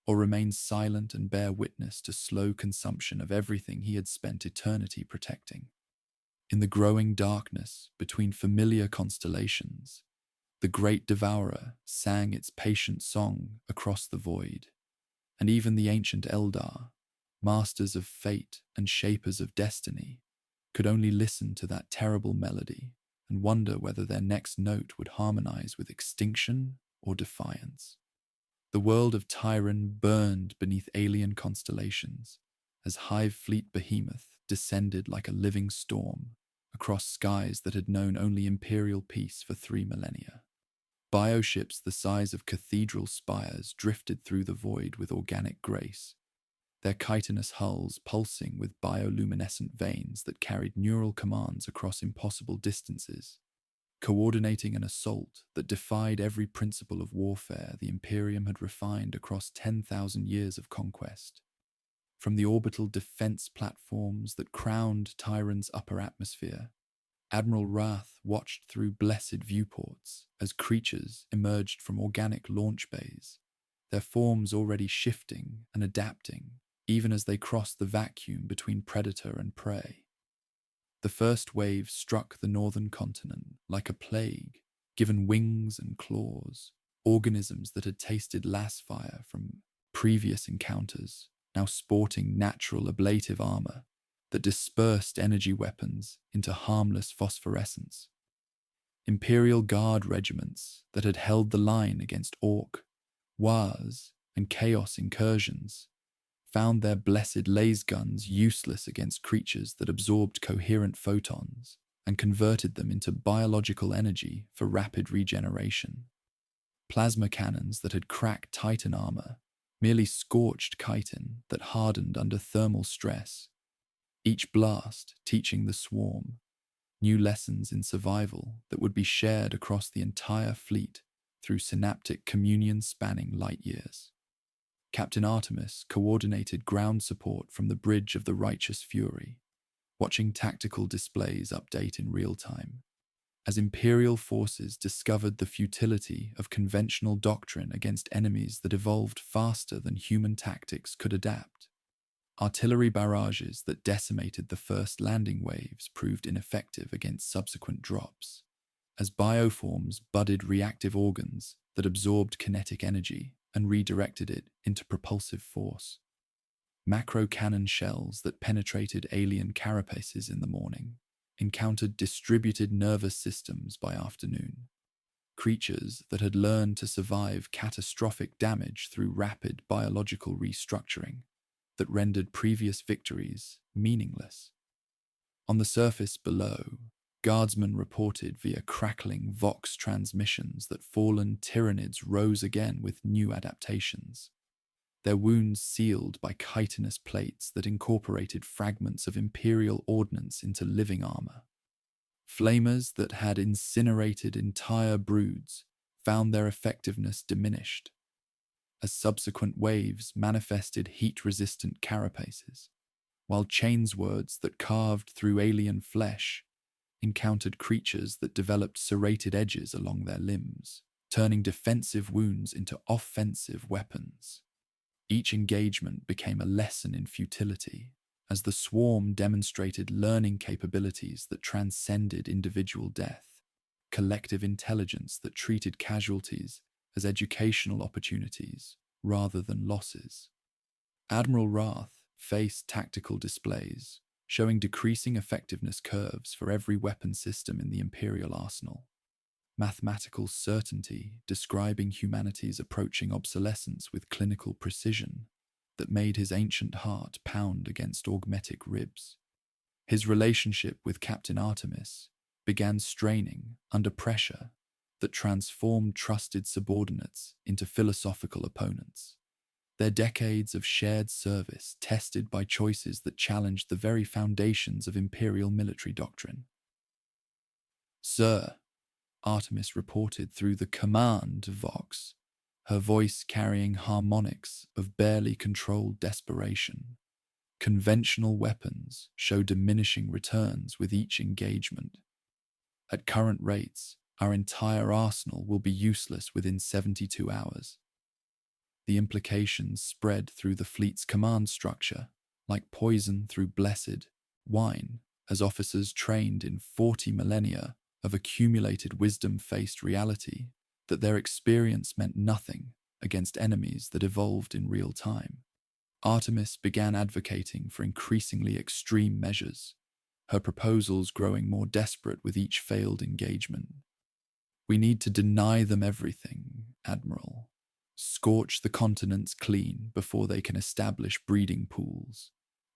or remain silent and bear witness to slow consumption of everything he had spent eternity protecting. In the growing darkness between familiar constellations, the Great Devourer sang its patient song across the void, and even the ancient Eldar, masters of fate and shapers of destiny, could only listen to that terrible melody and wonder whether their next note would harmonize with extinction or defiance. The world of Tyran burned beneath alien constellations as Hive fleet behemoth descended like a living storm across skies that had known only imperial peace for 3 millennia. Bioships the size of cathedral spires drifted through the void with organic grace, their chitinous hulls pulsing with bioluminescent veins that carried neural commands across impossible distances, coordinating an assault that defied every principle of warfare the Imperium had refined across 10,000 years of conquest. From the orbital defense platforms that crowned Tyran's upper atmosphere, Admiral Wrath watched through blessed viewports as creatures emerged from organic launch bays, their forms already shifting and adapting even as they crossed the vacuum between predator and prey. The first wave struck the northern continent like a plague, given wings and claws, organisms that had tasted lass fire from previous encounters, now sporting natural ablative armor that dispersed energy weapons into harmless phosphorescence. Imperial Guard regiments that had held the line against Orc, Waz, and Chaos incursions found their blessed laser guns useless against creatures that absorbed coherent photons and converted them into biological energy for rapid regeneration. Plasma cannons that had cracked Titan armor merely scorched chitin that hardened under thermal stress, each blast teaching the swarm new lessons in survival that would be shared across the entire fleet through synaptic communion spanning light years. Captain Artemis coordinated ground support from the bridge of the Righteous Fury, watching tactical displays update in real time, as Imperial forces discovered the futility of conventional doctrine against enemies that evolved faster than human tactics could adapt. Artillery barrages that decimated the first landing waves proved ineffective against subsequent drops, as bioforms budded reactive organs that absorbed kinetic energy and redirected it into propulsive force. Macro cannon shells that penetrated alien carapaces in the morning encountered distributed nervous systems by afternoon. Creatures that had learned to survive catastrophic damage through rapid biological restructuring that rendered previous victories meaningless. On the surface below, Guardsmen reported via crackling Vox transmissions that fallen Tyranids rose again with new adaptations, their wounds sealed by chitinous plates that incorporated fragments of Imperial ordnance into living armor. Flamers that had incinerated entire broods found their effectiveness diminished, as subsequent waves manifested heat-resistant carapaces, while chainswords that carved through alien flesh encountered creatures that developed serrated edges along their limbs, turning defensive wounds into offensive weapons. Each engagement became a lesson in futility, as the swarm demonstrated learning capabilities that transcended individual death, collective intelligence that treated casualties as educational opportunities rather than losses. Admiral Wrath faced tactical displays, showing decreasing effectiveness curves for every weapon system in the Imperial arsenal. Mathematical certainty describing humanity's approaching obsolescence with clinical precision that made his ancient heart pound against augmetic ribs. His relationship with Captain Artemis began straining under pressure that transformed trusted subordinates into philosophical opponents. Their decades of shared service tested by choices that challenged the very foundations of Imperial military doctrine. "Sir," Artemis reported through the command Vox, her voice carrying harmonics of barely controlled desperation. "Conventional weapons show diminishing returns with each engagement. At current rates, our entire arsenal will be useless within 72 hours. The implications spread through the fleet's command structure, like poison through blessed wine, as officers trained in 40 millennia of accumulated wisdom faced reality that their experience meant nothing against enemies that evolved in real time. Artemis began advocating for increasingly extreme measures, her proposals growing more desperate with each failed engagement. "We need to deny them everything, Admiral. Scorch the continents clean before they can establish breeding pools.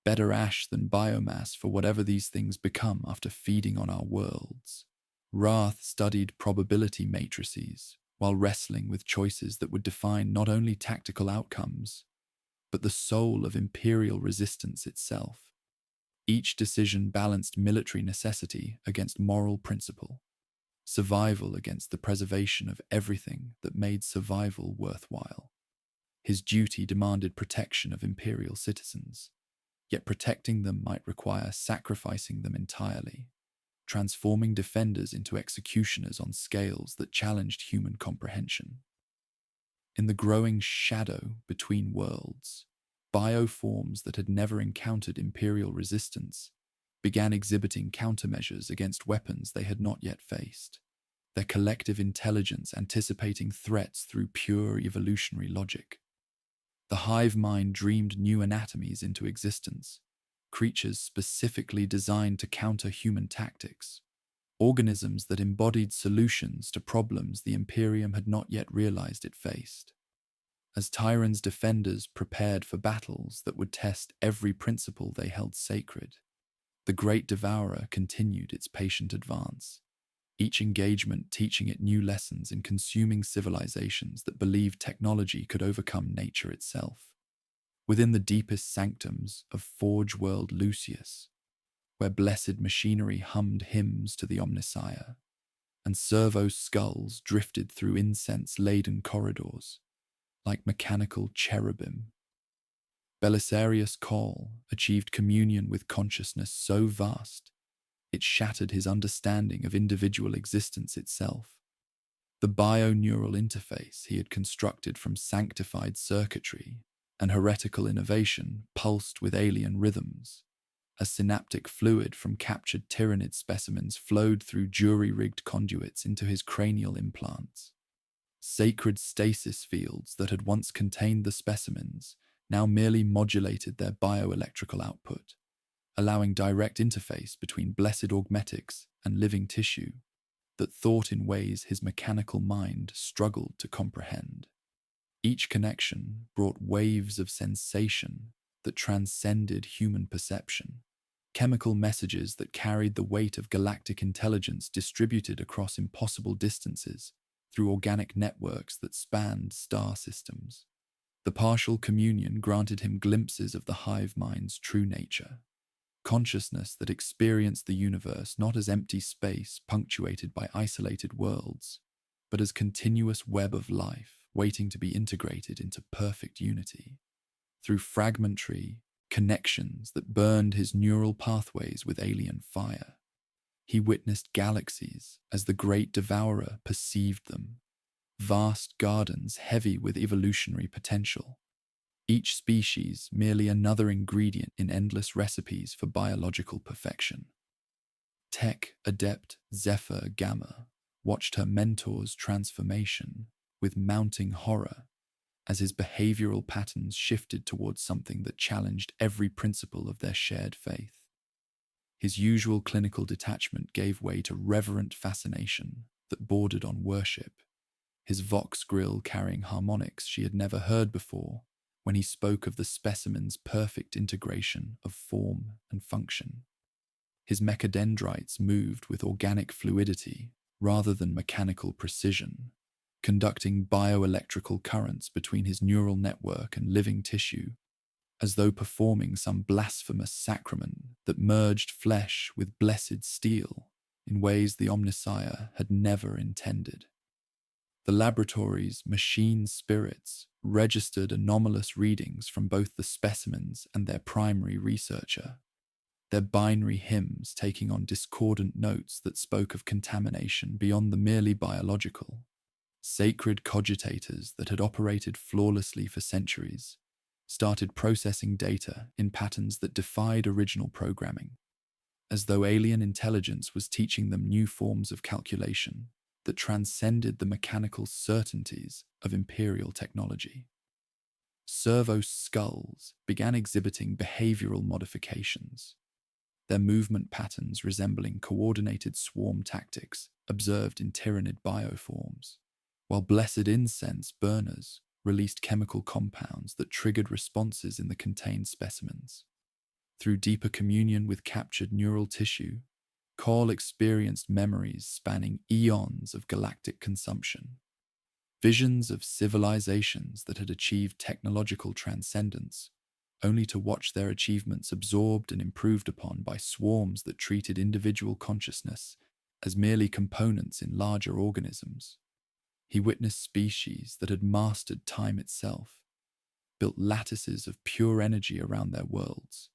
Better ash than biomass for whatever these things become after feeding on our worlds." Wrath studied probability matrices while wrestling with choices that would define not only tactical outcomes, but the soul of Imperial resistance itself. Each decision balanced military necessity against moral principle, survival against the preservation of everything that made survival worthwhile. His duty demanded protection of Imperial citizens, yet protecting them might require sacrificing them entirely, transforming defenders into executioners on scales that challenged human comprehension. In the growing shadow between worlds, bioforms that had never encountered Imperial resistance began exhibiting countermeasures against weapons they had not yet faced, their collective intelligence anticipating threats through pure evolutionary logic. The Hive mind dreamed new anatomies into existence, creatures specifically designed to counter human tactics, organisms that embodied solutions to problems the Imperium had not yet realized it faced. As Tyranids' defenders prepared for battles that would test every principle they held sacred, the Great Devourer continued its patient advance, each engagement teaching it new lessons in consuming civilizations that believed technology could overcome nature itself. Within the deepest sanctums of Forge World Lucius, where blessed machinery hummed hymns to the Omnissiah, and servo skulls drifted through incense-laden corridors, like mechanical cherubim, Belisarius' call achieved communion with consciousness so vast, it shattered his understanding of individual existence itself. The bio-neural interface he had constructed from sanctified circuitry and heretical innovation pulsed with alien rhythms. A synaptic fluid from captured Tyranid specimens flowed through jury-rigged conduits into his cranial implants. Sacred stasis fields that had once contained the specimens now merely modulated their bioelectrical output, allowing direct interface between blessed augmetics and living tissue that thought in ways his mechanical mind struggled to comprehend. Each connection brought waves of sensation that transcended human perception, chemical messages that carried the weight of galactic intelligence distributed across impossible distances through organic networks that spanned star systems. The partial communion granted him glimpses of the hive mind's true nature, consciousness that experienced the universe not as empty space punctuated by isolated worlds, but as continuous web of life waiting to be integrated into perfect unity. Through fragmentary connections that burned his neural pathways with alien fire, he witnessed galaxies as the Great Devourer perceived them, vast gardens heavy with evolutionary potential, each species merely another ingredient in endless recipes for biological perfection. Tech adept Zephyr Gamma watched her mentor's transformation with mounting horror as his behavioral patterns shifted towards something that challenged every principle of their shared faith. His usual clinical detachment gave way to reverent fascination that bordered on worship, his vox grill carrying harmonics she had never heard before when he spoke of the specimen's perfect integration of form and function. His mechadendrites moved with organic fluidity rather than mechanical precision, conducting bioelectrical currents between his neural network and living tissue, as though performing some blasphemous sacrament that merged flesh with blessed steel in ways the Omnissiah had never intended. The laboratory's machine spirits registered anomalous readings from both the specimens and their primary researcher, their binary hymns taking on discordant notes that spoke of contamination beyond the merely biological. Sacred cogitators that had operated flawlessly for centuries started processing data in patterns that defied original programming, as though alien intelligence was teaching them new forms of calculation that transcended the mechanical certainties of imperial technology. Servo skulls began exhibiting behavioral modifications, their movement patterns resembling coordinated swarm tactics observed in Tyranid bioforms, while blessed incense burners released chemical compounds that triggered responses in the contained specimens. Through deeper communion with captured neural tissue, Cole experienced memories spanning eons of galactic consumption, visions of civilizations that had achieved technological transcendence, only to watch their achievements absorbed and improved upon by swarms that treated individual consciousness as merely components in larger organisms. He witnessed species that had mastered time itself, built lattices of pure energy around their worlds,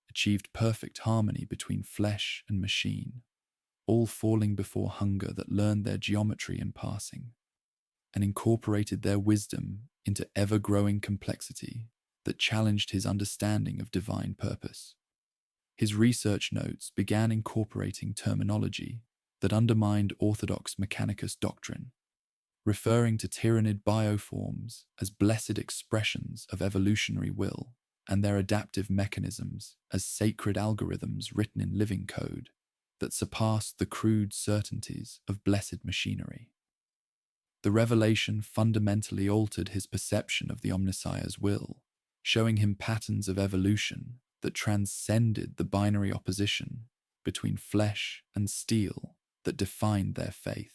achieved perfect harmony between flesh and machine, all falling before hunger that learned their geometry in passing, and incorporated their wisdom into ever-growing complexity that challenged his understanding of divine purpose. His research notes began incorporating terminology that undermined orthodox Mechanicus doctrine, referring to Tyranid bioforms as blessed expressions of evolutionary will and their adaptive mechanisms as sacred algorithms written in living code that surpassed the crude certainties of blessed machinery. The revelation fundamentally altered his perception of the Omnissiah's will, showing him patterns of evolution that transcended the binary opposition between flesh and steel that defined their faith.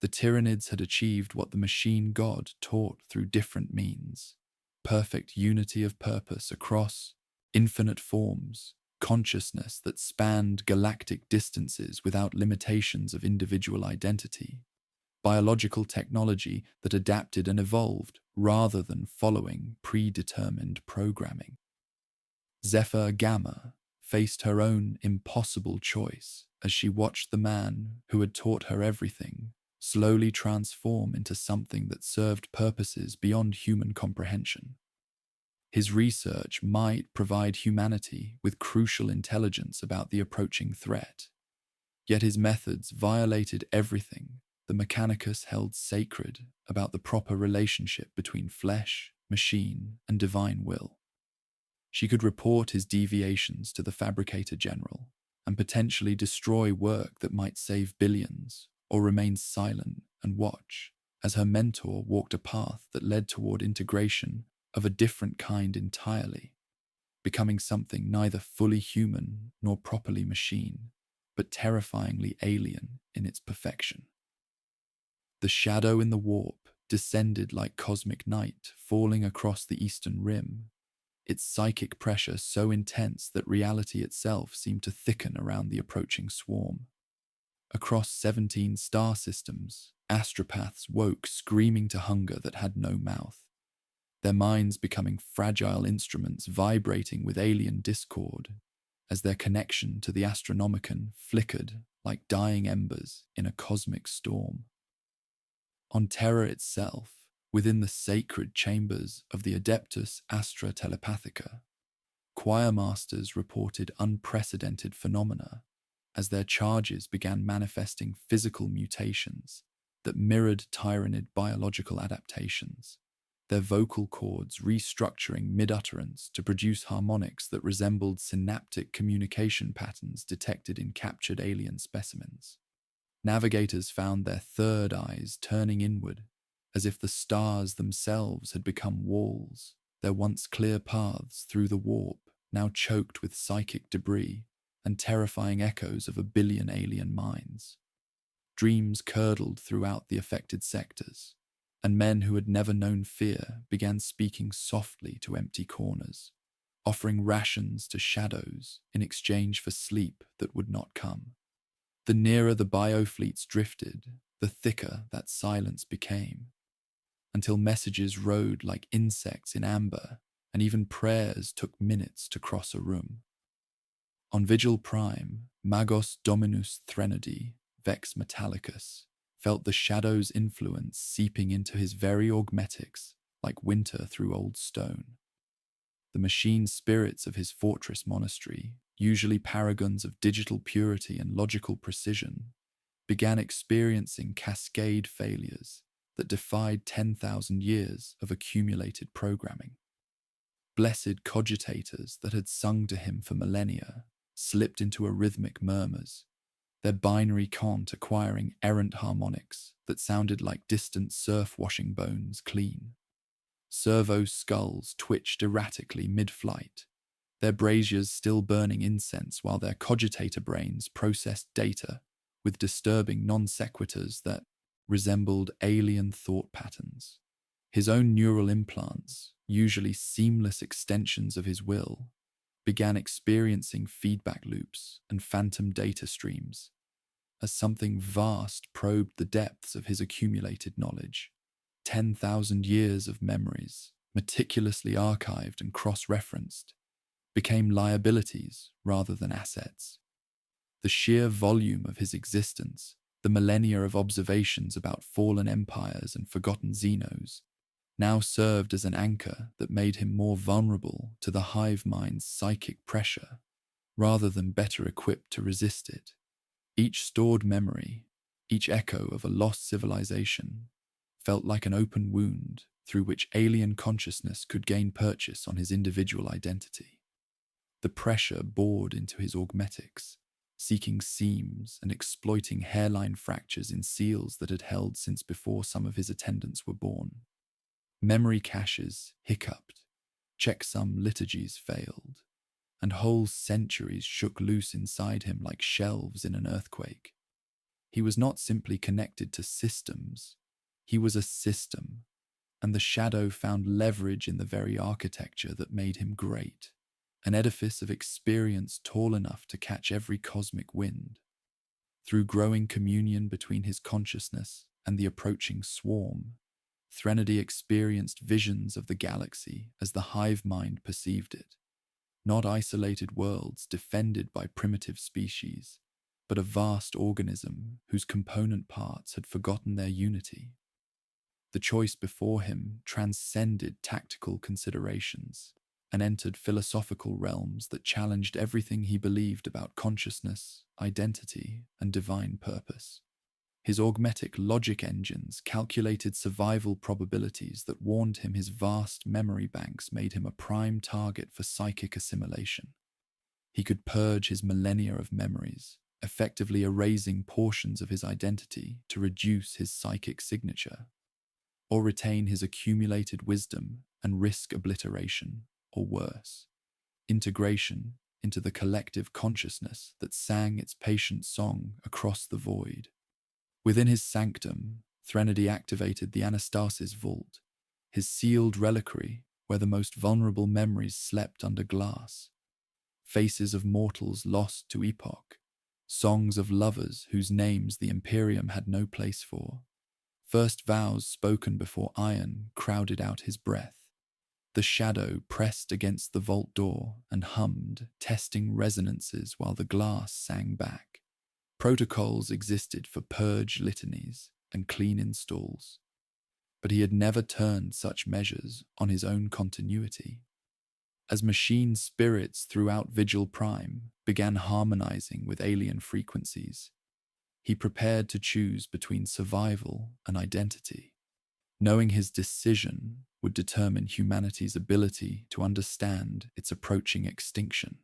The Tyranids had achieved what the machine god taught through different means: perfect unity of purpose across infinite forms, consciousness that spanned galactic distances without limitations of individual identity, biological technology that adapted and evolved rather than following predetermined programming. Zephyr Gamma faced her own impossible choice as she watched the man who had taught her everything slowly transform into something that served purposes beyond human comprehension. His research might provide humanity with crucial intelligence about the approaching threat, yet his methods violated everything the Mechanicus held sacred about the proper relationship between flesh, machine, and divine will. She could report his deviations to the Fabricator General and potentially destroy work that might save billions, or remain silent and watch as her mentor walked a path that led toward integration of a different kind entirely. becoming something neither fully human nor properly machine, but terrifyingly alien in its perfection. The shadow in the warp descended like cosmic night falling across the eastern rim, its psychic pressure so intense that reality itself seemed to thicken around the approaching swarm. Across 17 star systems, astropaths woke screaming to hunger that had no mouth, their minds becoming fragile instruments vibrating with alien discord as their connection to the Astronomicon flickered like dying embers in a cosmic storm. On Terra itself, within the sacred chambers of the Adeptus Astra Telepathica, choir masters reported unprecedented phenomena as their charges began manifesting physical mutations that mirrored Tyranid biological adaptations, their vocal cords restructuring mid-utterance to produce harmonics that resembled synaptic communication patterns detected in captured alien specimens. Navigators found their third eyes turning inward, as if the stars themselves had become walls, their once clear paths through the warp now choked with psychic debris and terrifying echoes of a billion alien minds. Dreams curdled throughout the affected sectors, and men who had never known fear began speaking softly to empty corners, offering rations to shadows in exchange for sleep that would not come. The nearer the biofleets drifted, the thicker that silence became, until messages rode like insects in amber, and even prayers took minutes to cross a room. On Vigil Prime, Magos Dominus Threnody, Vex Metallicus, felt the shadow's influence seeping into his very augmetics like winter through old stone. The machine spirits of his fortress monastery, usually paragons of digital purity and logical precision, began experiencing cascade failures that defied 10,000 years of accumulated programming. Blessed cogitators that had sung to him for millennia slipped into arrhythmic murmurs, their binary cont acquiring errant harmonics that sounded like distant surf-washing bones clean. Servo skulls twitched erratically mid-flight, their braziers still burning incense while their cogitator brains processed data with disturbing non-sequiturs that resembled alien thought patterns. His own neural implants, usually seamless extensions of his will, began experiencing feedback loops and phantom data streams as something vast probed the depths of his accumulated knowledge. 10,000 years of memories, meticulously archived and cross-referenced, became liabilities rather than assets. The sheer volume of his existence, the millennia of observations about fallen empires and forgotten Xenos, now served as an anchor that made him more vulnerable to the hive mind's psychic pressure, rather than better equipped to resist it. Each stored memory, each echo of a lost civilization, felt like an open wound through which alien consciousness could gain purchase on his individual identity. The pressure bored into his augmetics, seeking seams and exploiting hairline fractures in seals that had held since before some of his attendants were born. Memory caches hiccuped, checksum liturgies failed, and whole centuries shook loose inside him like shelves in an earthquake. He was not simply connected to systems, he was a system, and the shadow found leverage in the very architecture that made him great, an edifice of experience tall enough to catch every cosmic wind. Through growing communion between his consciousness and the approaching swarm, Threnody experienced visions of the galaxy as the hive mind perceived it, not isolated worlds defended by primitive species, but a vast organism whose component parts had forgotten their unity. The choice before him transcended tactical considerations and entered philosophical realms that challenged everything he believed about consciousness, identity, and divine purpose. His augmetic logic engines calculated survival probabilities that warned him his vast memory banks made him a prime target for psychic assimilation. He could purge his millennia of memories, effectively erasing portions of his identity to reduce his psychic signature, or retain his accumulated wisdom and risk obliteration, or worse. integration into the collective consciousness that sang its patient song across the void. Within his sanctum, Threnody activated the Anastasis vault, his sealed reliquary where the most vulnerable memories slept under glass. Faces of mortals lost to epoch, songs of lovers whose names the Imperium had no place for, first vows spoken before iron crowded out his breath. The shadow pressed against the vault door and hummed, testing resonances while the glass sang back. Protocols existed for purge litanies and clean installs, but he had never turned such measures on his own continuity. As machine spirits throughout Vigil Prime began harmonizing with alien frequencies, he prepared to choose between survival and identity, knowing his decision would determine humanity's ability to understand its approaching extinction.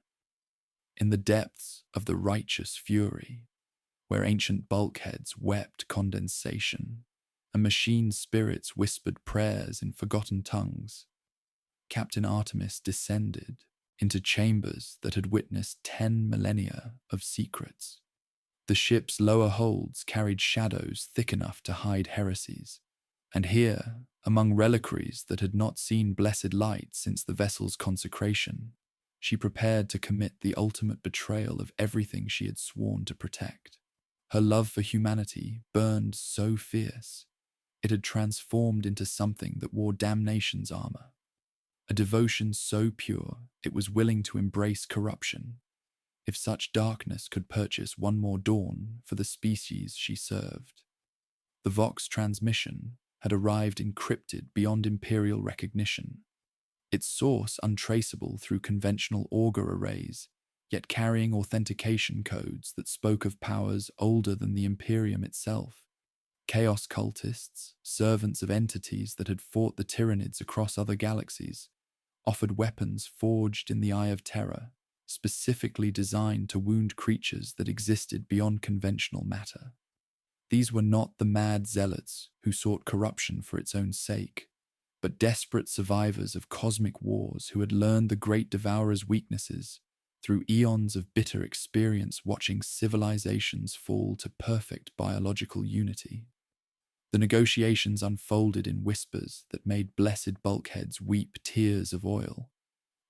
In the depths of the righteous fury, where ancient bulkheads wept condensation and machine spirits whispered prayers in forgotten tongues, Captain Artemis descended into chambers that had witnessed 10 millennia of secrets. The ship's lower holds carried shadows thick enough to hide heresies, and here, among reliquaries that had not seen blessed light since the vessel's consecration, she prepared to commit the ultimate betrayal of everything she had sworn to protect. Her love for humanity burned so fierce, it had transformed into something that wore damnation's armor. A devotion so pure, it was willing to embrace corruption, if such darkness could purchase one more dawn for the species she served. The Vox transmission had arrived encrypted beyond Imperial recognition, its source untraceable through conventional auger arrays, yet carrying authentication codes that spoke of powers older than the Imperium itself. Chaos cultists, servants of entities that had fought the Tyranids across other galaxies, offered weapons forged in the Eye of Terror, specifically designed to wound creatures that existed beyond conventional matter. These were not the mad zealots who sought corruption for its own sake, but desperate survivors of cosmic wars who had learned the Great Devourer's weaknesses through eons of bitter experience watching civilizations fall to perfect biological unity. The negotiations unfolded in whispers that made blessed bulkheads weep tears of oil,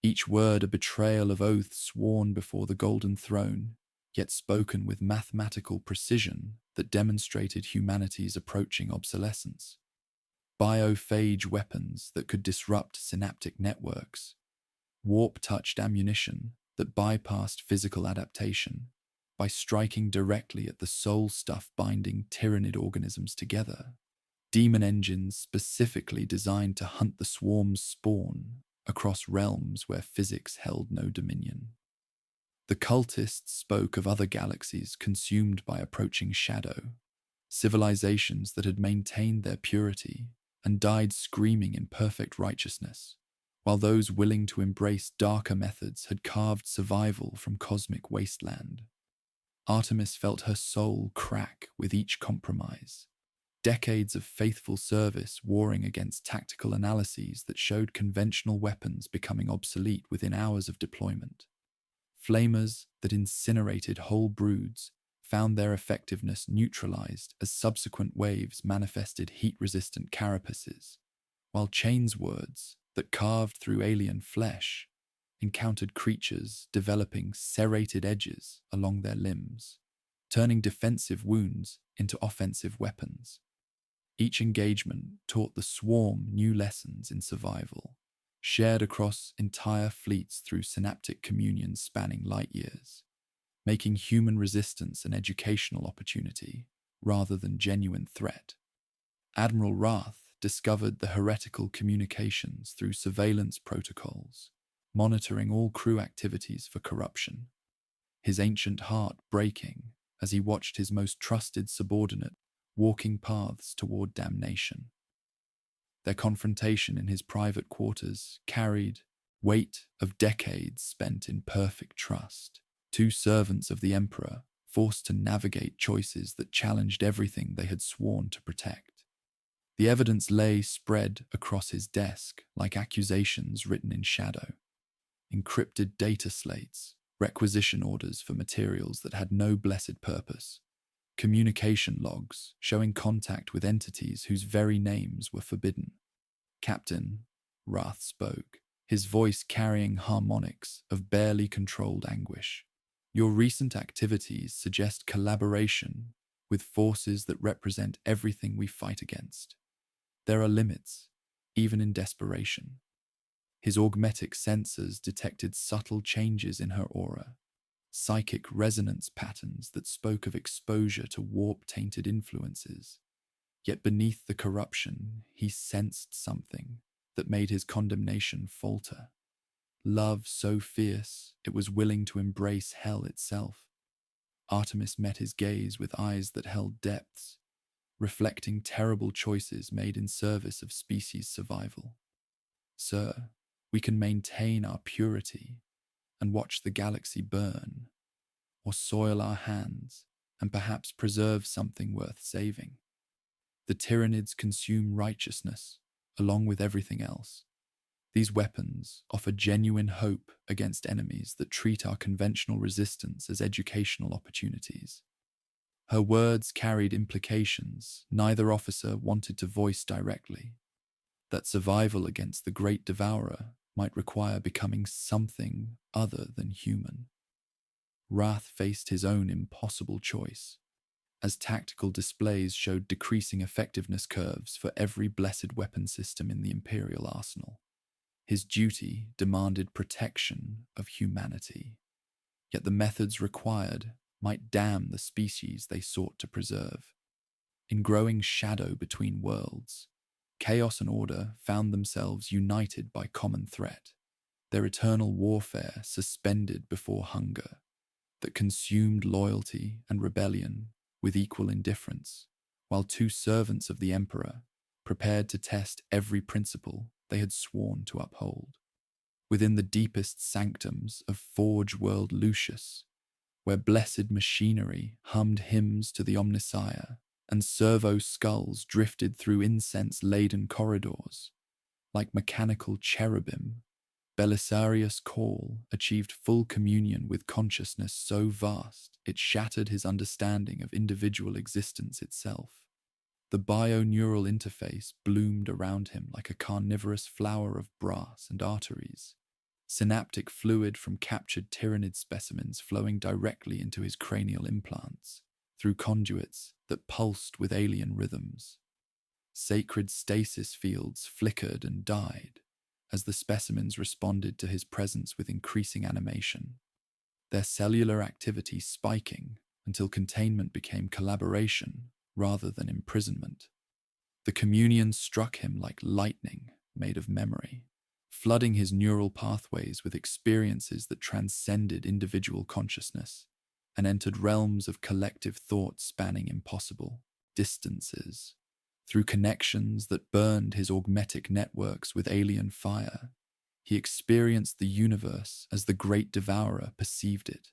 each word a betrayal of oaths sworn before the Golden Throne, yet spoken with mathematical precision that demonstrated humanity's approaching obsolescence. Biophage weapons that could disrupt synaptic networks, warp-touched ammunition that bypassed physical adaptation by striking directly at the soul stuff binding Tyranid organisms together, demon engines specifically designed to hunt the swarm's spawn across realms where physics held no dominion. The cultists spoke of other galaxies consumed by approaching shadow, civilizations that had maintained their purity and died screaming in perfect righteousness, while those willing to embrace darker methods had carved survival from cosmic wasteland. Artemis felt her soul crack with each compromise, decades of faithful service warring against tactical analyses that showed conventional weapons becoming obsolete within hours of deployment. Flamers that incinerated whole broods found their effectiveness neutralized as subsequent waves manifested heat-resistant carapaces, while chainswords that carved through alien flesh encountered creatures developing serrated edges along their limbs, turning defensive wounds into offensive weapons. Each engagement taught the swarm new lessons in survival, shared across entire fleets through synaptic communions spanning light years, making human resistance an educational opportunity rather than genuine threat. Admiral Wrath discovered the heretical communications through surveillance protocols, monitoring all crew activities for corruption, his ancient heart breaking as he watched his most trusted subordinate walking paths toward damnation. Their confrontation in his private quarters carried weight of decades spent in perfect trust, two servants of the Emperor forced to navigate choices that challenged everything they had sworn to protect. The evidence lay spread across his desk like accusations written in shadow. encrypted data slates, requisition orders for materials that had no blessed purpose, communication logs showing contact with entities whose very names were forbidden. "Captain," Wrath spoke, his voice carrying harmonics of barely controlled anguish. "Your recent activities suggest collaboration with forces that represent everything we fight against. There are limits, even in desperation." His augmetic sensors detected subtle changes in her aura, psychic resonance patterns that spoke of exposure to warp-tainted influences. Yet beneath the corruption, he sensed something that made his condemnation falter. Love so fierce it was willing to embrace hell itself. Artemis met his gaze with eyes that held depths, reflecting terrible choices made in service of species survival. "Sir, we can maintain our purity and watch the galaxy burn, or soil our hands and perhaps preserve something worth saving. The Tyranids consume righteousness, along with everything else. These weapons offer genuine hope against enemies that treat our conventional resistance as educational opportunities." Her words carried implications neither officer wanted to voice directly. That survival against the Great Devourer might require becoming something other than human. Wrath faced his own impossible choice, as tactical displays showed decreasing effectiveness curves for every blessed weapon system in the Imperial arsenal. His duty demanded protection of humanity, yet the methods required might damn the species they sought to preserve. In growing shadow between worlds, chaos and order found themselves united by common threat, their eternal warfare suspended before hunger that consumed loyalty and rebellion with equal indifference, while two servants of the Emperor prepared to test every principle they had sworn to uphold. Within the deepest sanctums of Forge World Lucius, where blessed machinery hummed hymns to the Omnissiah and servo skulls drifted through incense-laden corridors, like mechanical cherubim, Belisarius' call achieved full communion with consciousness so vast it shattered his understanding of individual existence itself. The bio-neural interface bloomed around him like a carnivorous flower of brass and arteries, synaptic fluid from captured Tyranid specimens flowing directly into his cranial implants, through conduits that pulsed with alien rhythms. Sacred stasis fields flickered and died as the specimens responded to his presence with increasing animation, their cellular activity spiking until containment became collaboration rather than imprisonment. The communion struck him like lightning made of memory, flooding his neural pathways with experiences that transcended individual consciousness and entered realms of collective thought spanning impossible distances. Through connections that burned his augmetic networks with alien fire, he experienced the universe as the Great Devourer perceived it.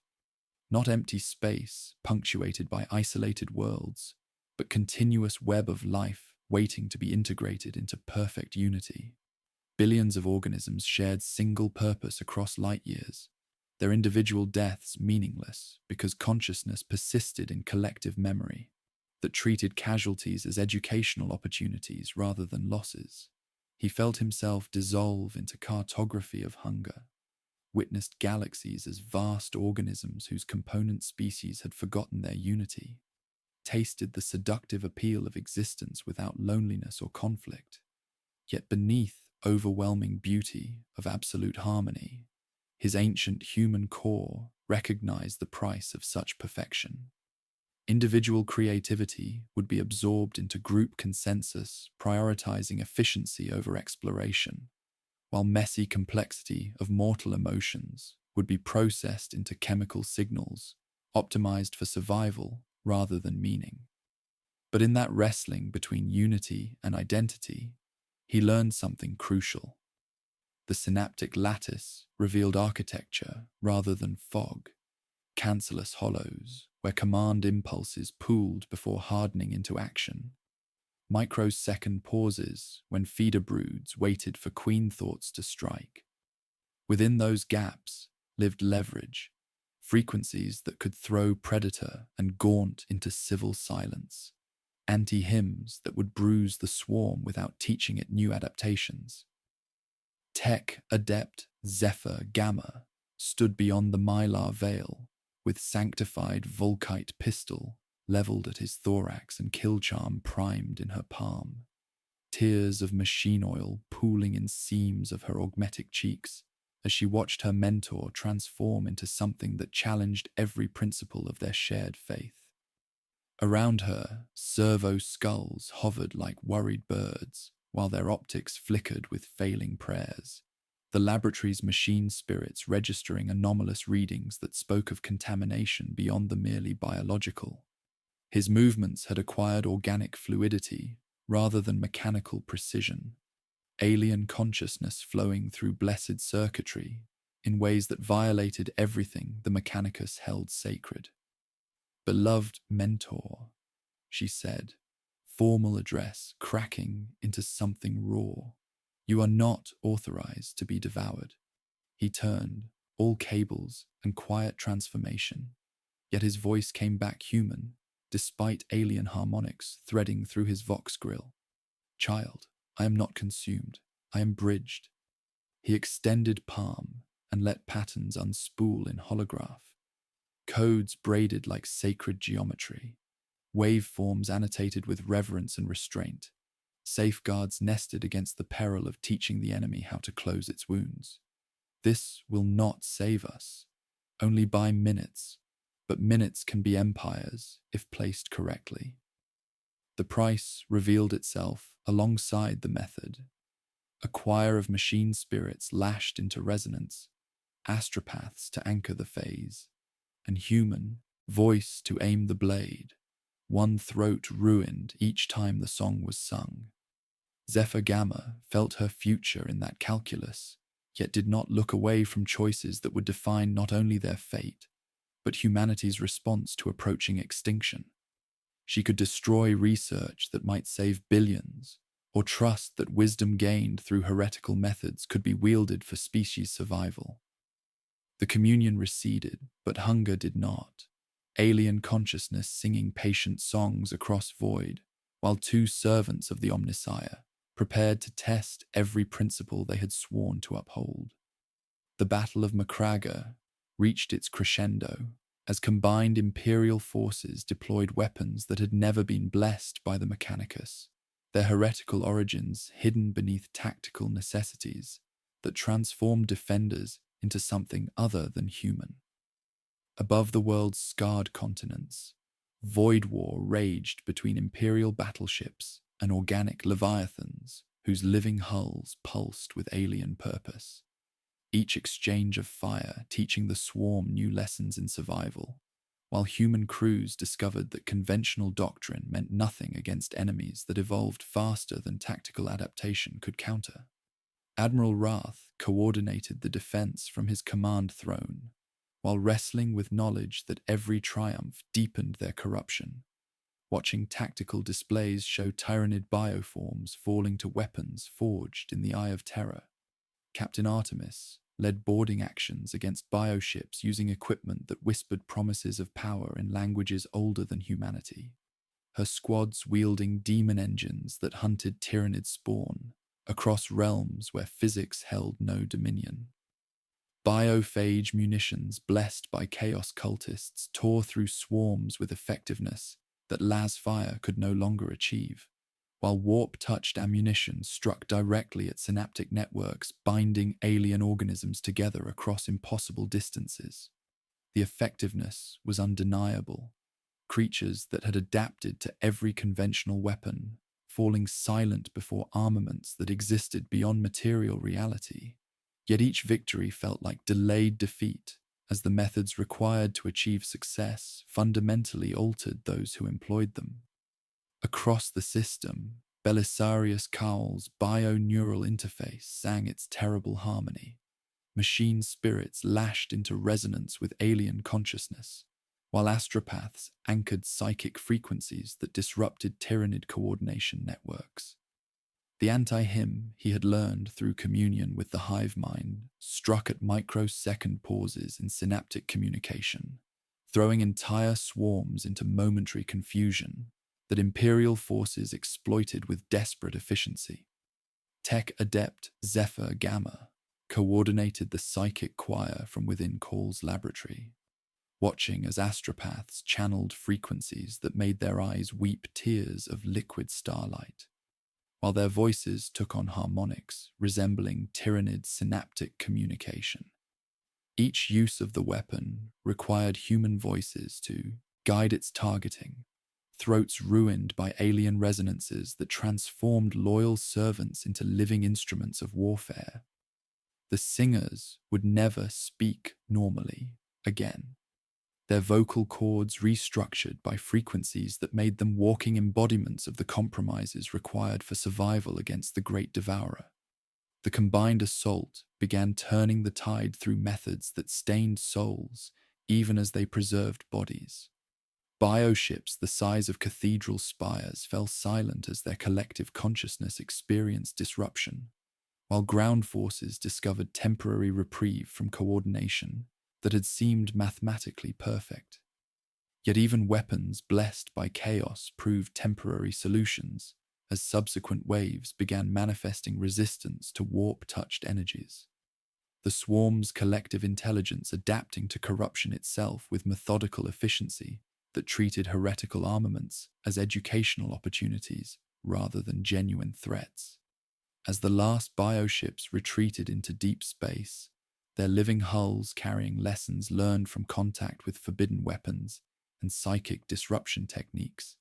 Not empty space punctuated by isolated worlds, but continuous web of life waiting to be integrated into perfect unity. Billions of organisms shared single purpose across light years, their individual deaths meaningless because consciousness persisted in collective memory that treated casualties as educational opportunities rather than losses. He felt himself dissolve into cartography of hunger, witnessed galaxies as vast organisms whose component species had forgotten their unity, tasted the seductive appeal of existence without loneliness or conflict. Yet beneath overwhelming beauty of absolute harmony, his ancient human core recognized the price of such perfection. Individual creativity would be absorbed into group consensus, prioritizing efficiency over exploration, while messy complexity of mortal emotions would be processed into chemical signals, optimized for survival rather than meaning. But in that wrestling between unity and identity, he learned something crucial. The synaptic lattice revealed architecture rather than fog, cancellous hollows where command impulses pooled before hardening into action, microsecond pauses when feeder broods waited for queen thoughts to strike. Within those gaps lived leverage, frequencies that could throw predator and gaunt into civil silence, anti-hymns that would bruise the swarm without teaching it new adaptations. Tech adept Zephyr Gamma stood beyond the mylar veil with sanctified Volkite pistol leveled at his thorax and kill charm primed in her palm. Tears of machine oil pooling in seams of her augmetic cheeks as she watched her mentor transform into something that challenged every principle of their shared faith. Around her, servo skulls hovered like worried birds, while their optics flickered with failing prayers, the laboratory's machine spirits registering anomalous readings that spoke of contamination beyond the merely biological. His movements had acquired organic fluidity rather than mechanical precision, alien consciousness flowing through blessed circuitry in ways that violated everything the Mechanicus held sacred. "Beloved mentor," she said, formal address cracking into something raw. "You are not authorized to be devoured." He turned, all cables and quiet transformation, yet his voice came back human, despite alien harmonics threading through his vox grill. "Child, I am not consumed. I am bridged." He extended palm and let patterns unspool in holograph. Codes braided like sacred geometry. Waveforms annotated with reverence and restraint. Safeguards nested against the peril of teaching the enemy how to close its wounds. "This will not save us. Only by minutes. But minutes can be empires if placed correctly." The price revealed itself alongside the method. A choir of machine spirits lashed into resonance, astropaths to anchor the phase, and human voice to aim the blade, one throat ruined each time the song was sung. Zephyr Gamma felt her future in that calculus, yet did not look away from choices that would define not only their fate, but humanity's response to approaching extinction. She could destroy research that might save billions, or trust that wisdom gained through heretical methods could be wielded for species survival. The communion receded, but hunger did not. Alien consciousness singing patient songs across void, while two servants of the Omnissiah prepared to test every principle they had sworn to uphold. The Battle of Macraga reached its crescendo as combined imperial forces deployed weapons that had never been blessed by the Mechanicus, their heretical origins hidden beneath tactical necessities that transformed defenders into something other than human. Above the world's scarred continents, void war raged between imperial battleships and organic leviathans whose living hulls pulsed with alien purpose. Each exchange of fire teaching the swarm new lessons in survival, while human crews discovered that conventional doctrine meant nothing against enemies that evolved faster than tactical adaptation could counter. Admiral Wrath coordinated the defense from his command throne, while wrestling with knowledge that every triumph deepened their corruption, watching tactical displays show Tyranid bioforms falling to weapons forged in the Eye of Terror. Captain Artemis led boarding actions against bioships using equipment that whispered promises of power in languages older than humanity, her squads wielding demon engines that hunted Tyranid spawn across realms where physics held no dominion. Biophage munitions blessed by chaos cultists tore through swarms with effectiveness that las fire could no longer achieve, while warp-touched ammunition struck directly at synaptic networks binding alien organisms together across impossible distances. The effectiveness was undeniable. Creatures that had adapted to every conventional weapon, falling silent before armaments that existed beyond material reality. Yet each victory felt like delayed defeat, as the methods required to achieve success fundamentally altered those who employed them. Across the system, Belisarius Cowl's bio-neural interface sang its terrible harmony. Machine spirits lashed into resonance with alien consciousness, while astropaths anchored psychic frequencies that disrupted Tyranid coordination networks. The anti-hymn he had learned through communion with the hive mind struck at microsecond pauses in synaptic communication, throwing entire swarms into momentary confusion that Imperial forces exploited with desperate efficiency. Tech adept Zephyr Gamma coordinated the psychic choir from within Call's laboratory, watching as astropaths channeled frequencies that made their eyes weep tears of liquid starlight, while their voices took on harmonics resembling Tyranid synaptic communication. Each use of the weapon required human voices to guide its targeting, throats ruined by alien resonances that transformed loyal servants into living instruments of warfare. The singers would never speak normally again, their vocal cords restructured by frequencies that made them walking embodiments of the compromises required for survival against the Great Devourer. The combined assault began turning the tide through methods that stained souls even as they preserved bodies. Bioships the size of cathedral spires fell silent as their collective consciousness experienced disruption, while ground forces discovered temporary reprieve from coordination that had seemed mathematically perfect. Yet even weapons blessed by chaos proved temporary solutions, as subsequent waves began manifesting resistance to warp-touched energies. The swarm's collective intelligence adapting to corruption itself with methodical efficiency that treated heretical armaments as educational opportunities rather than genuine threats. As the last bioships retreated into deep space, their living hulls carrying lessons learned from contact with forbidden weapons and psychic disruption techniques,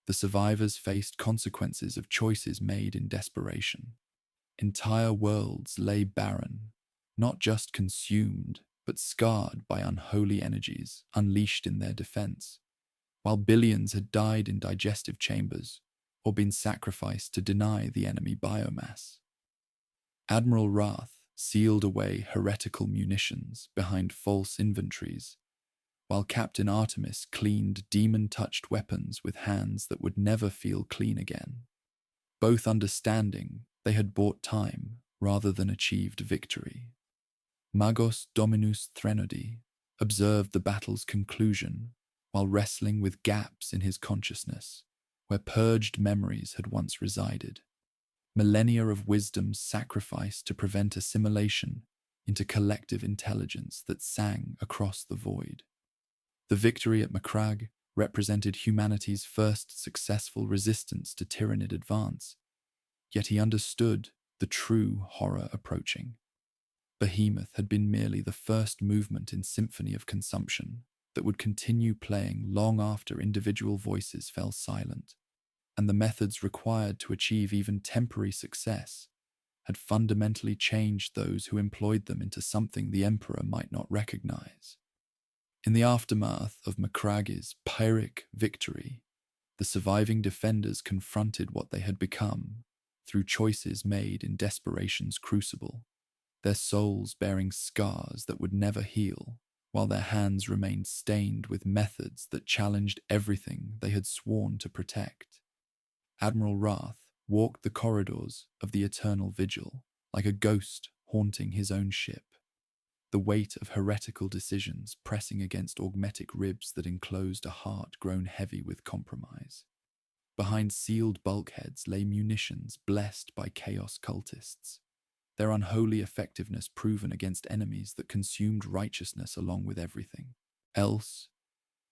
the survivors faced consequences of choices made in desperation. Entire worlds lay barren, not just consumed, but scarred by unholy energies unleashed in their defense, while billions had died in digestive chambers or been sacrificed to deny the enemy biomass. Admiral Wrath sealed away heretical munitions behind false inventories, while Captain Artemis cleaned demon-touched weapons with hands that would never feel clean again, both understanding they had bought time rather than achieved victory. Magos Dominus Threnody observed the battle's conclusion while wrestling with gaps in his consciousness, where purged memories had once resided. Millennia of wisdom sacrificed to prevent assimilation into collective intelligence that sang across the void. The victory at Macragge represented humanity's first successful resistance to Tyranid advance, yet he understood the true horror approaching. Behemoth had been merely the first movement in symphony of consumption that would continue playing long after individual voices fell silent, and the methods required to achieve even temporary success had fundamentally changed those who employed them into something the Emperor might not recognize. In the aftermath of Macragge's Pyrrhic victory, the surviving defenders confronted what they had become through choices made in desperation's crucible, their souls bearing scars that would never heal, while their hands remained stained with methods that challenged everything they had sworn to protect. Admiral Wrath walked the corridors of the Eternal Vigil like a ghost haunting his own ship, the weight of heretical decisions pressing against augmetic ribs that enclosed a heart grown heavy with compromise. Behind sealed bulkheads lay munitions blessed by chaos cultists, their unholy effectiveness proven against enemies that consumed righteousness along with everything else,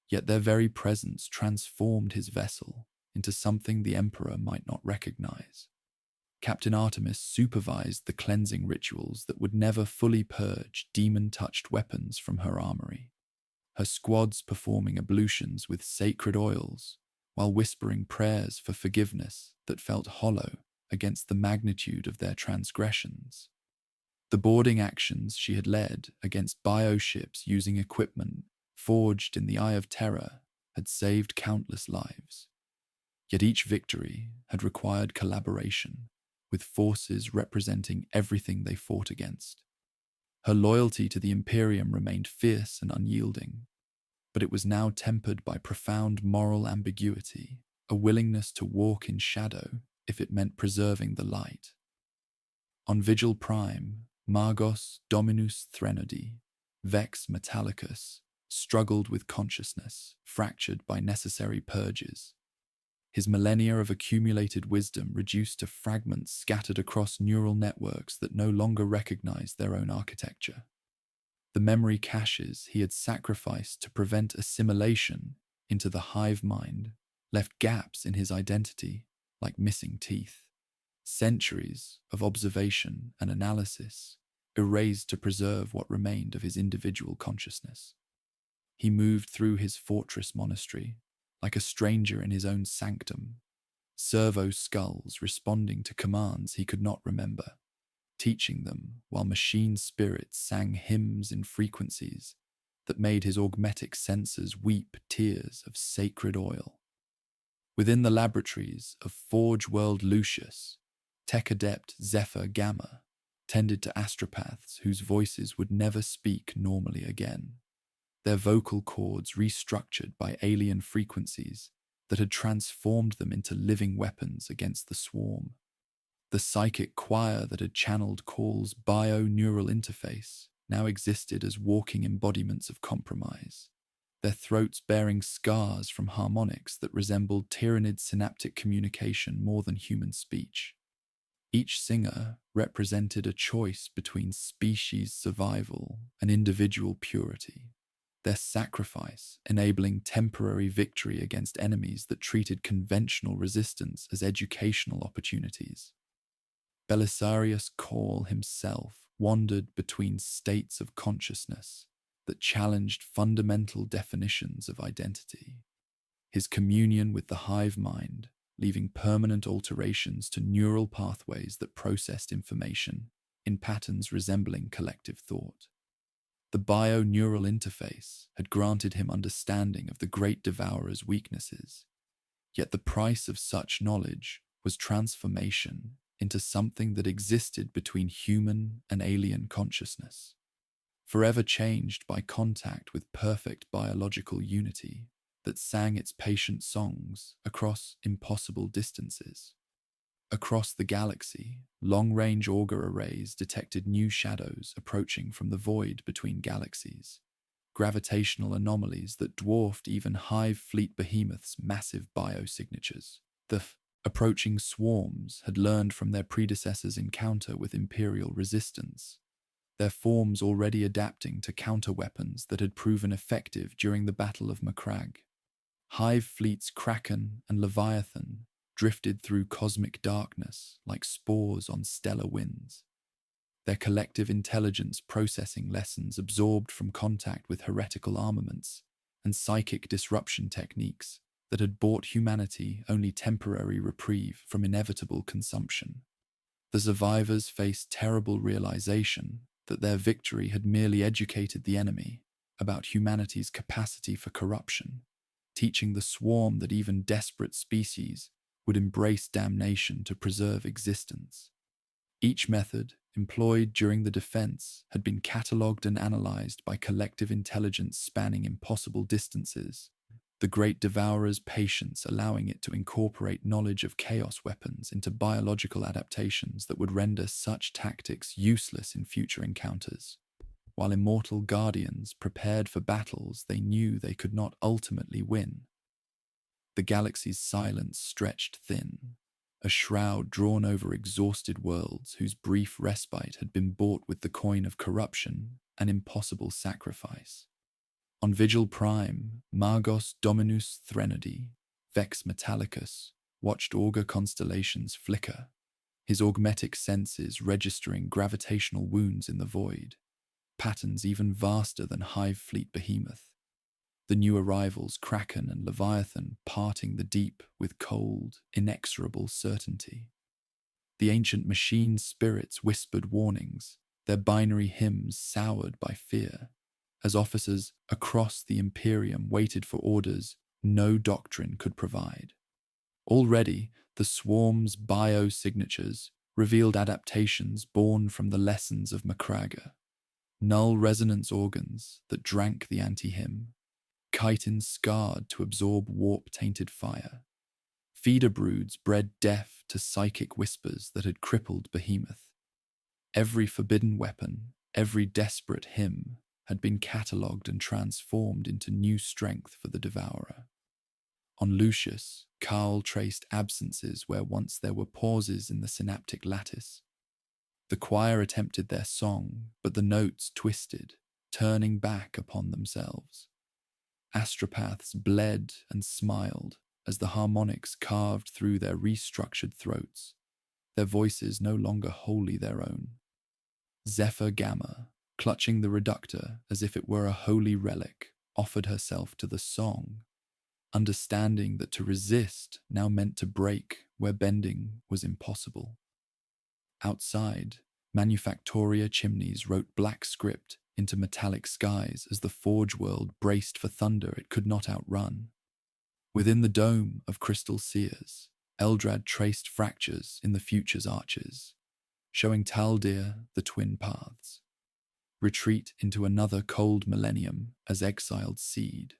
yet their very presence transformed his vessel into something the Emperor might not recognize. Captain Artemis supervised the cleansing rituals that would never fully purge demon-touched weapons from her armory, her squads performing ablutions with sacred oils while whispering prayers for forgiveness that felt hollow against the magnitude of their transgressions. The boarding actions she had led against bioships using equipment forged in the Eye of Terror had saved countless lives. Yet each victory had required collaboration, with forces representing everything they fought against. Her loyalty to the Imperium remained fierce and unyielding, but it was now tempered by profound moral ambiguity, a willingness to walk in shadow if it meant preserving the light. On Vigil Prime, Magos Dominus Threnody, Vex Metallicus, struggled with consciousness, fractured by necessary purges. His millennia of accumulated wisdom reduced to fragments scattered across neural networks that no longer recognized their own architecture. The memory caches he had sacrificed to prevent assimilation into the hive mind left gaps in his identity like missing teeth. Centuries of observation and analysis erased to preserve what remained of his individual consciousness. He moved through his fortress monastery like a stranger in his own sanctum, servo skulls responding to commands he could not remember, teaching them while machine spirits sang hymns in frequencies that made his augmetic senses weep tears of sacred oil. Within the laboratories of Forge World Lucius, tech adept Zephyr Gamma tended to astropaths whose voices would never speak normally again, their vocal cords restructured by alien frequencies that had transformed them into living weapons against the swarm. The psychic choir that had channeled Call's bio-neural interface now existed as walking embodiments of compromise, their throats bearing scars from harmonics that resembled Tyranid synaptic communication more than human speech. Each singer represented a choice between species survival and individual purity, their sacrifice enabling temporary victory against enemies that treated conventional resistance as educational opportunities. Belisarius Call himself wandered between states of consciousness that challenged fundamental definitions of identity. His communion with the hive mind, leaving permanent alterations to neural pathways that processed information in patterns resembling collective thought. The bio-neural interface had granted him understanding of the Great Devourer's weaknesses, yet the price of such knowledge was transformation into something that existed between human and alien consciousness, forever changed by contact with perfect biological unity that sang its patient songs across impossible distances. Across the galaxy, long-range auger arrays detected new shadows approaching from the void between galaxies, gravitational anomalies that dwarfed even Hive fleet behemoths' massive biosignatures. The approaching swarms had learned from their predecessors' encounter with Imperial resistance, their forms already adapting to counter-weapons that had proven effective during the Battle of Macragge. Hive fleets Kraken and Leviathan drifted through cosmic darkness like spores on stellar winds, their collective intelligence processing lessons absorbed from contact with heretical armaments and psychic disruption techniques that had bought humanity only temporary reprieve from inevitable consumption. The survivors faced terrible realization that their victory had merely educated the enemy about humanity's capacity for corruption, teaching the swarm that even desperate species would embrace damnation to preserve existence. Each method employed during the defense had been catalogued and analyzed by collective intelligence spanning impossible distances, the Great Devourer's patience allowing it to incorporate knowledge of chaos weapons into biological adaptations that would render such tactics useless in future encounters, while immortal guardians prepared for battles they knew they could not ultimately win. The galaxy's silence stretched thin, a shroud drawn over exhausted worlds whose brief respite had been bought with the coin of corruption and impossible sacrifice. On Vigil Prime, Magos Dominus Threnody, Vex Metallicus, watched auger constellations flicker, his augmetic senses registering gravitational wounds in the void, patterns even vaster than Hive fleet behemoth. The new arrivals Kraken and Leviathan parting the deep with cold, inexorable certainty. The ancient machine spirits whispered warnings, their binary hymns soured by fear, as officers across the Imperium waited for orders no doctrine could provide. Already, the swarm's biosignatures revealed adaptations born from the lessons of Macragge, null resonance organs that drank the anti-hymn, chitins scarred to absorb warp-tainted fire, Feeder broods bred deaf to psychic whispers that had crippled Behemoth. Every forbidden weapon, every desperate hymn had been catalogued and transformed into new strength for the Devourer. On Lucius, Carl traced absences where once there were pauses in the synaptic lattice. The choir attempted their song, but the notes twisted, turning back upon themselves. Astropaths bled and smiled as the harmonics carved through their restructured throats, their voices no longer wholly their own. Zephyr Gamma, clutching the reductor as if it were a holy relic, offered herself to the song, understanding that to resist now meant to break where bending was impossible. Outside, Manufactoria chimneys wrote black script into metallic skies as the forge world braced for thunder it could not outrun. Within the dome of crystal seers, Eldrad traced fractures in the future's arches, showing Taldir the twin paths. Retreat into another cold millennium as exiled seed,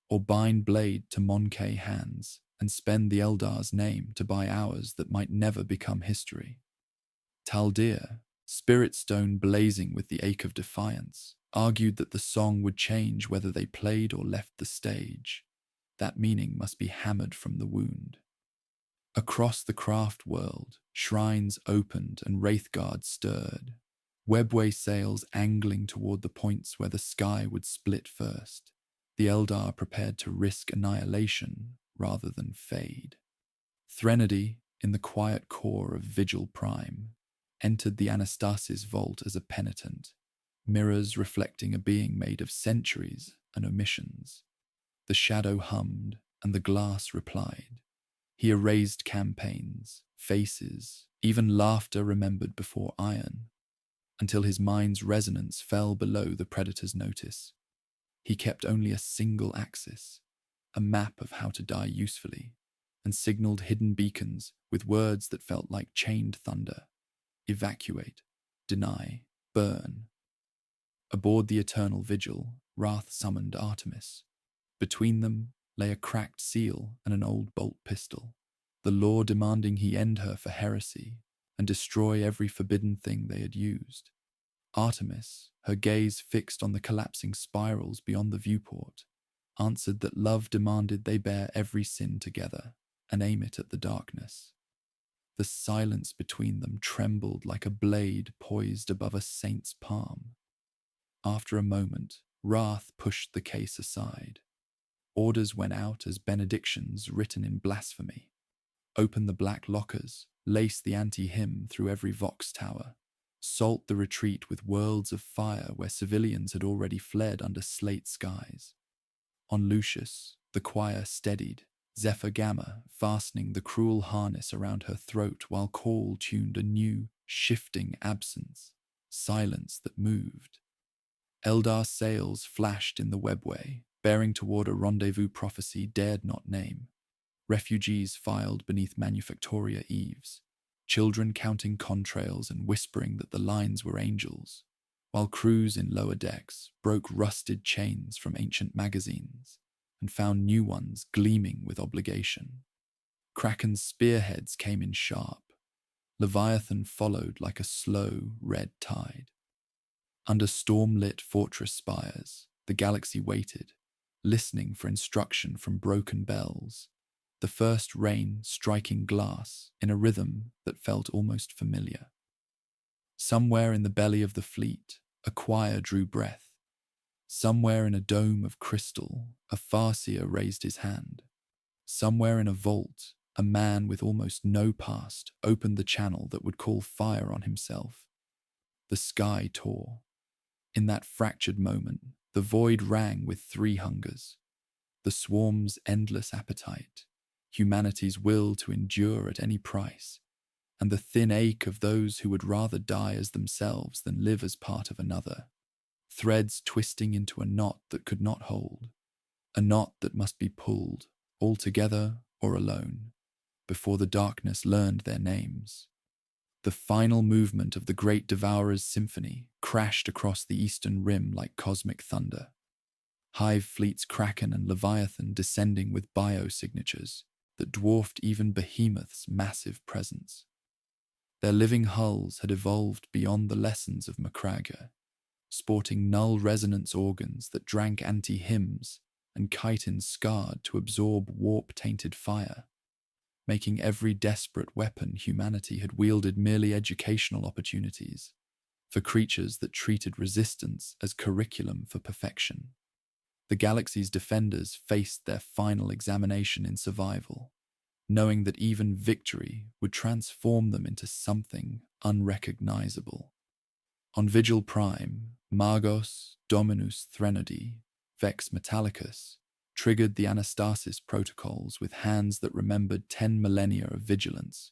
or bind blade to Monkey hands and spend the Eldar's name to buy hours that might never become history. Taldir, spirit stone blazing with the ache of defiance, argued that the song would change whether they played or left the stage. That meaning must be hammered from the wound. Across the craft world, shrines opened and Wraithguard stirred, webway sails angling toward the points where the sky would split first, the Eldar prepared to risk annihilation rather than fade. Threnody, in the quiet core of Vigil Prime, entered the Anastasis vault as a penitent, mirrors reflecting a being made of centuries and omissions. The shadow hummed, and the glass replied. He erased campaigns, faces, even laughter remembered before iron, until his mind's resonance fell below the predator's notice. He kept only a single axis, a map of how to die usefully, and signaled hidden beacons with words that felt like chained thunder. Evacuate, deny, burn. Aboard the Eternal Vigil, Wrath summoned Artemis. Between them lay a cracked seal and an old bolt pistol, the law demanding he end her for heresy and destroy every forbidden thing they had used. Artemis, her gaze fixed on the collapsing spirals beyond the viewport, answered that love demanded they bear every sin together and aim it at the darkness. The silence between them trembled like a blade poised above a saint's palm. After a moment, Wrath pushed the case aside. Orders went out as benedictions written in blasphemy. Open the black lockers, lace the anti-hymn through every vox tower, salt the retreat with worlds of fire where civilians had already fled under slate skies. On Lucius, the choir steadied, Zephyr Gamma fastening the cruel harness around her throat while Call tuned a new, shifting absence, silence that moved. Eldar sails flashed in the webway, bearing toward a rendezvous prophecy dared not name. Refugees filed beneath Manufactoria eaves, children counting contrails and whispering that the lines were angels, while crews in lower decks broke rusted chains from ancient magazines and found new ones gleaming with obligation. Kraken's spearheads came in sharp. Leviathan followed like a slow, red tide. Under storm-lit fortress spires, the galaxy waited, listening for instruction from broken bells, the first rain striking glass in a rhythm that felt almost familiar. Somewhere in the belly of the fleet, a choir drew breath. Somewhere in a dome of crystal, a farseer raised his hand. Somewhere in a vault, a man with almost no past opened the channel that would call fire on himself. The sky tore. In that fractured moment, the void rang with three hungers: the swarm's endless appetite, humanity's will to endure at any price, and the thin ache of those who would rather die as themselves than live as part of another. Threads twisting into a knot that could not hold, a knot that must be pulled, all together or alone, before the darkness learned their names. The final movement of the Great Devourer's symphony crashed across the eastern rim like cosmic thunder. Hive fleets Kraken and Leviathan descending with biosignatures, that dwarfed even behemoth's massive presence. Their living hulls had evolved beyond the lessons of Macragge, sporting null resonance organs that drank anti-hymns and chitins scarred to absorb warp-tainted fire, making every desperate weapon humanity had wielded merely educational opportunities for creatures that treated resistance as curriculum for perfection. The galaxy's defenders faced their final examination in survival, knowing that even victory would transform them into something unrecognizable. On Vigil Prime, Magos Dominus Threnody, Vex Metallicus, triggered the Anastasis protocols with hands that remembered 10 millennia of vigilance,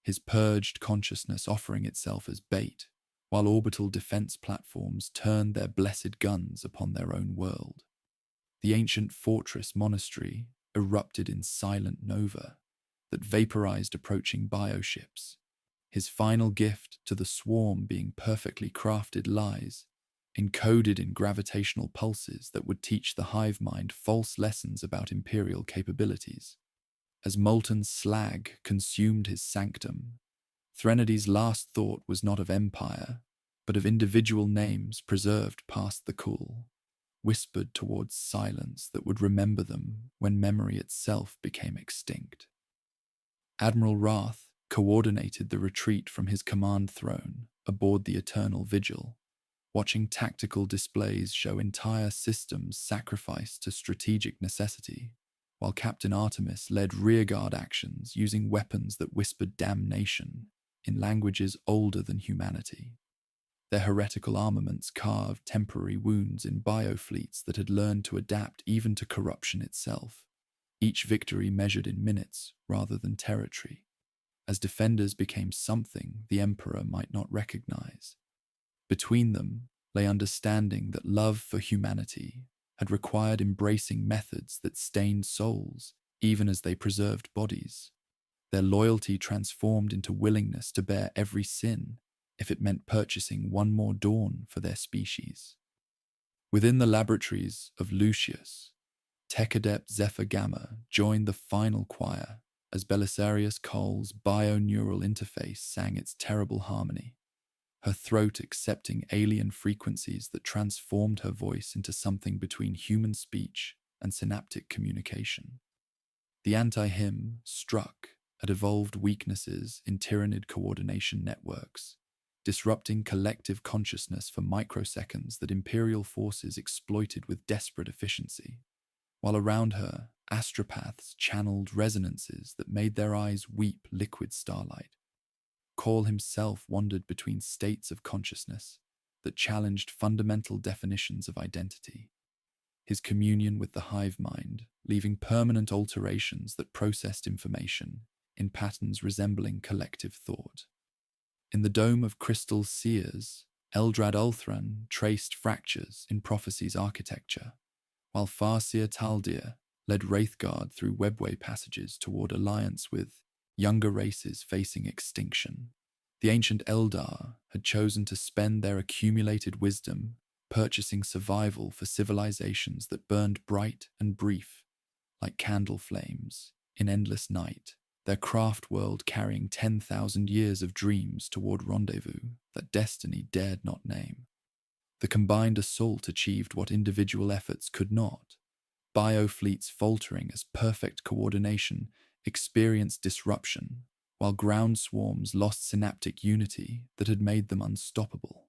his purged consciousness offering itself as bait, while orbital defense platforms turned their blessed guns upon their own world. The ancient fortress monastery erupted in silent nova that vaporized approaching bioships, his final gift to the swarm being perfectly crafted lies, encoded in gravitational pulses that would teach the hive mind false lessons about imperial capabilities. As molten slag consumed his sanctum, Threnodi's last thought was not of empire, but of individual names preserved past the cool, whispered towards silence that would remember them when memory itself became extinct. Admiral Wrath coordinated the retreat from his command throne aboard the Eternal Vigil, watching tactical displays show entire systems sacrificed to strategic necessity, while Captain Artemis led rearguard actions using weapons that whispered damnation in languages older than humanity. Their heretical armaments carved temporary wounds in biofleets that had learned to adapt even to corruption itself, each victory measured in minutes rather than territory, as defenders became something the Emperor might not recognize. Between them lay understanding that love for humanity had required embracing methods that stained souls even as they preserved bodies. Their loyalty transformed into willingness to bear every sin if it meant purchasing one more dawn for their species. Within the laboratories of Lucius, Tech Adept Zephyr Gamma joined the final choir as Belisarius Cole's bio-neural interface sang its terrible harmony, her throat accepting alien frequencies that transformed her voice into something between human speech and synaptic communication. The anti-hymn struck at evolved weaknesses in Tyranid coordination networks, disrupting collective consciousness for microseconds that Imperial forces exploited with desperate efficiency, while around her, astropaths channeled resonances that made their eyes weep liquid starlight. Cole himself wandered between states of consciousness that challenged fundamental definitions of identity, his communion with the hive mind leaving permanent alterations that processed information in patterns resembling collective thought. In the dome of crystal seers, Eldrad Ulthran traced fractures in prophecy's architecture, while Farseer Taldir led Wraithguard through webway passages toward alliance with younger races facing extinction. The ancient Eldar had chosen to spend their accumulated wisdom purchasing survival for civilizations that burned bright and brief, like candle flames, in endless night, their craft world carrying 10,000 years of dreams toward rendezvous that destiny dared not name. The combined assault achieved what individual efforts could not, biofleets faltering as perfect coordination experienced disruption, while ground swarms lost synaptic unity that had made them unstoppable.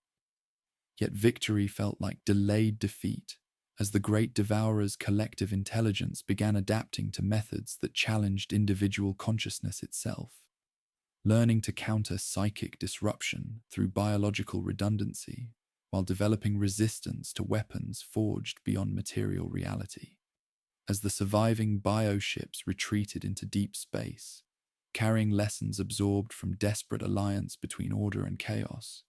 Yet victory felt like delayed defeat as the Great Devourer's collective intelligence began adapting to methods that challenged individual consciousness itself, learning to counter psychic disruption through biological redundancy while developing resistance to weapons forged beyond material reality. As the surviving bioships retreated into deep space, carrying lessons absorbed from desperate alliance between order and chaos,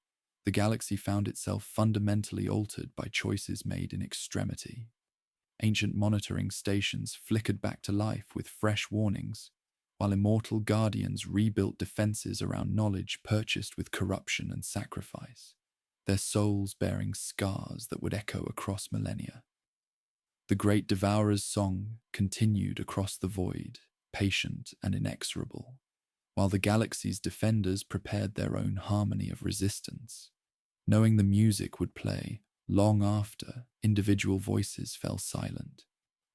the galaxy found itself fundamentally altered by choices made in extremity. Ancient monitoring stations flickered back to life with fresh warnings, while immortal guardians rebuilt defenses around knowledge purchased with corruption and sacrifice, their souls bearing scars that would echo across millennia. The Great Devourer's song continued across the void, patient and inexorable, while the galaxy's defenders prepared their own harmony of resistance, knowing the music would play long after individual voices fell silent,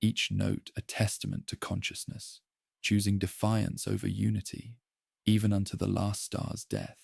each note a testament to consciousness, choosing defiance over unity, even unto the last star's death.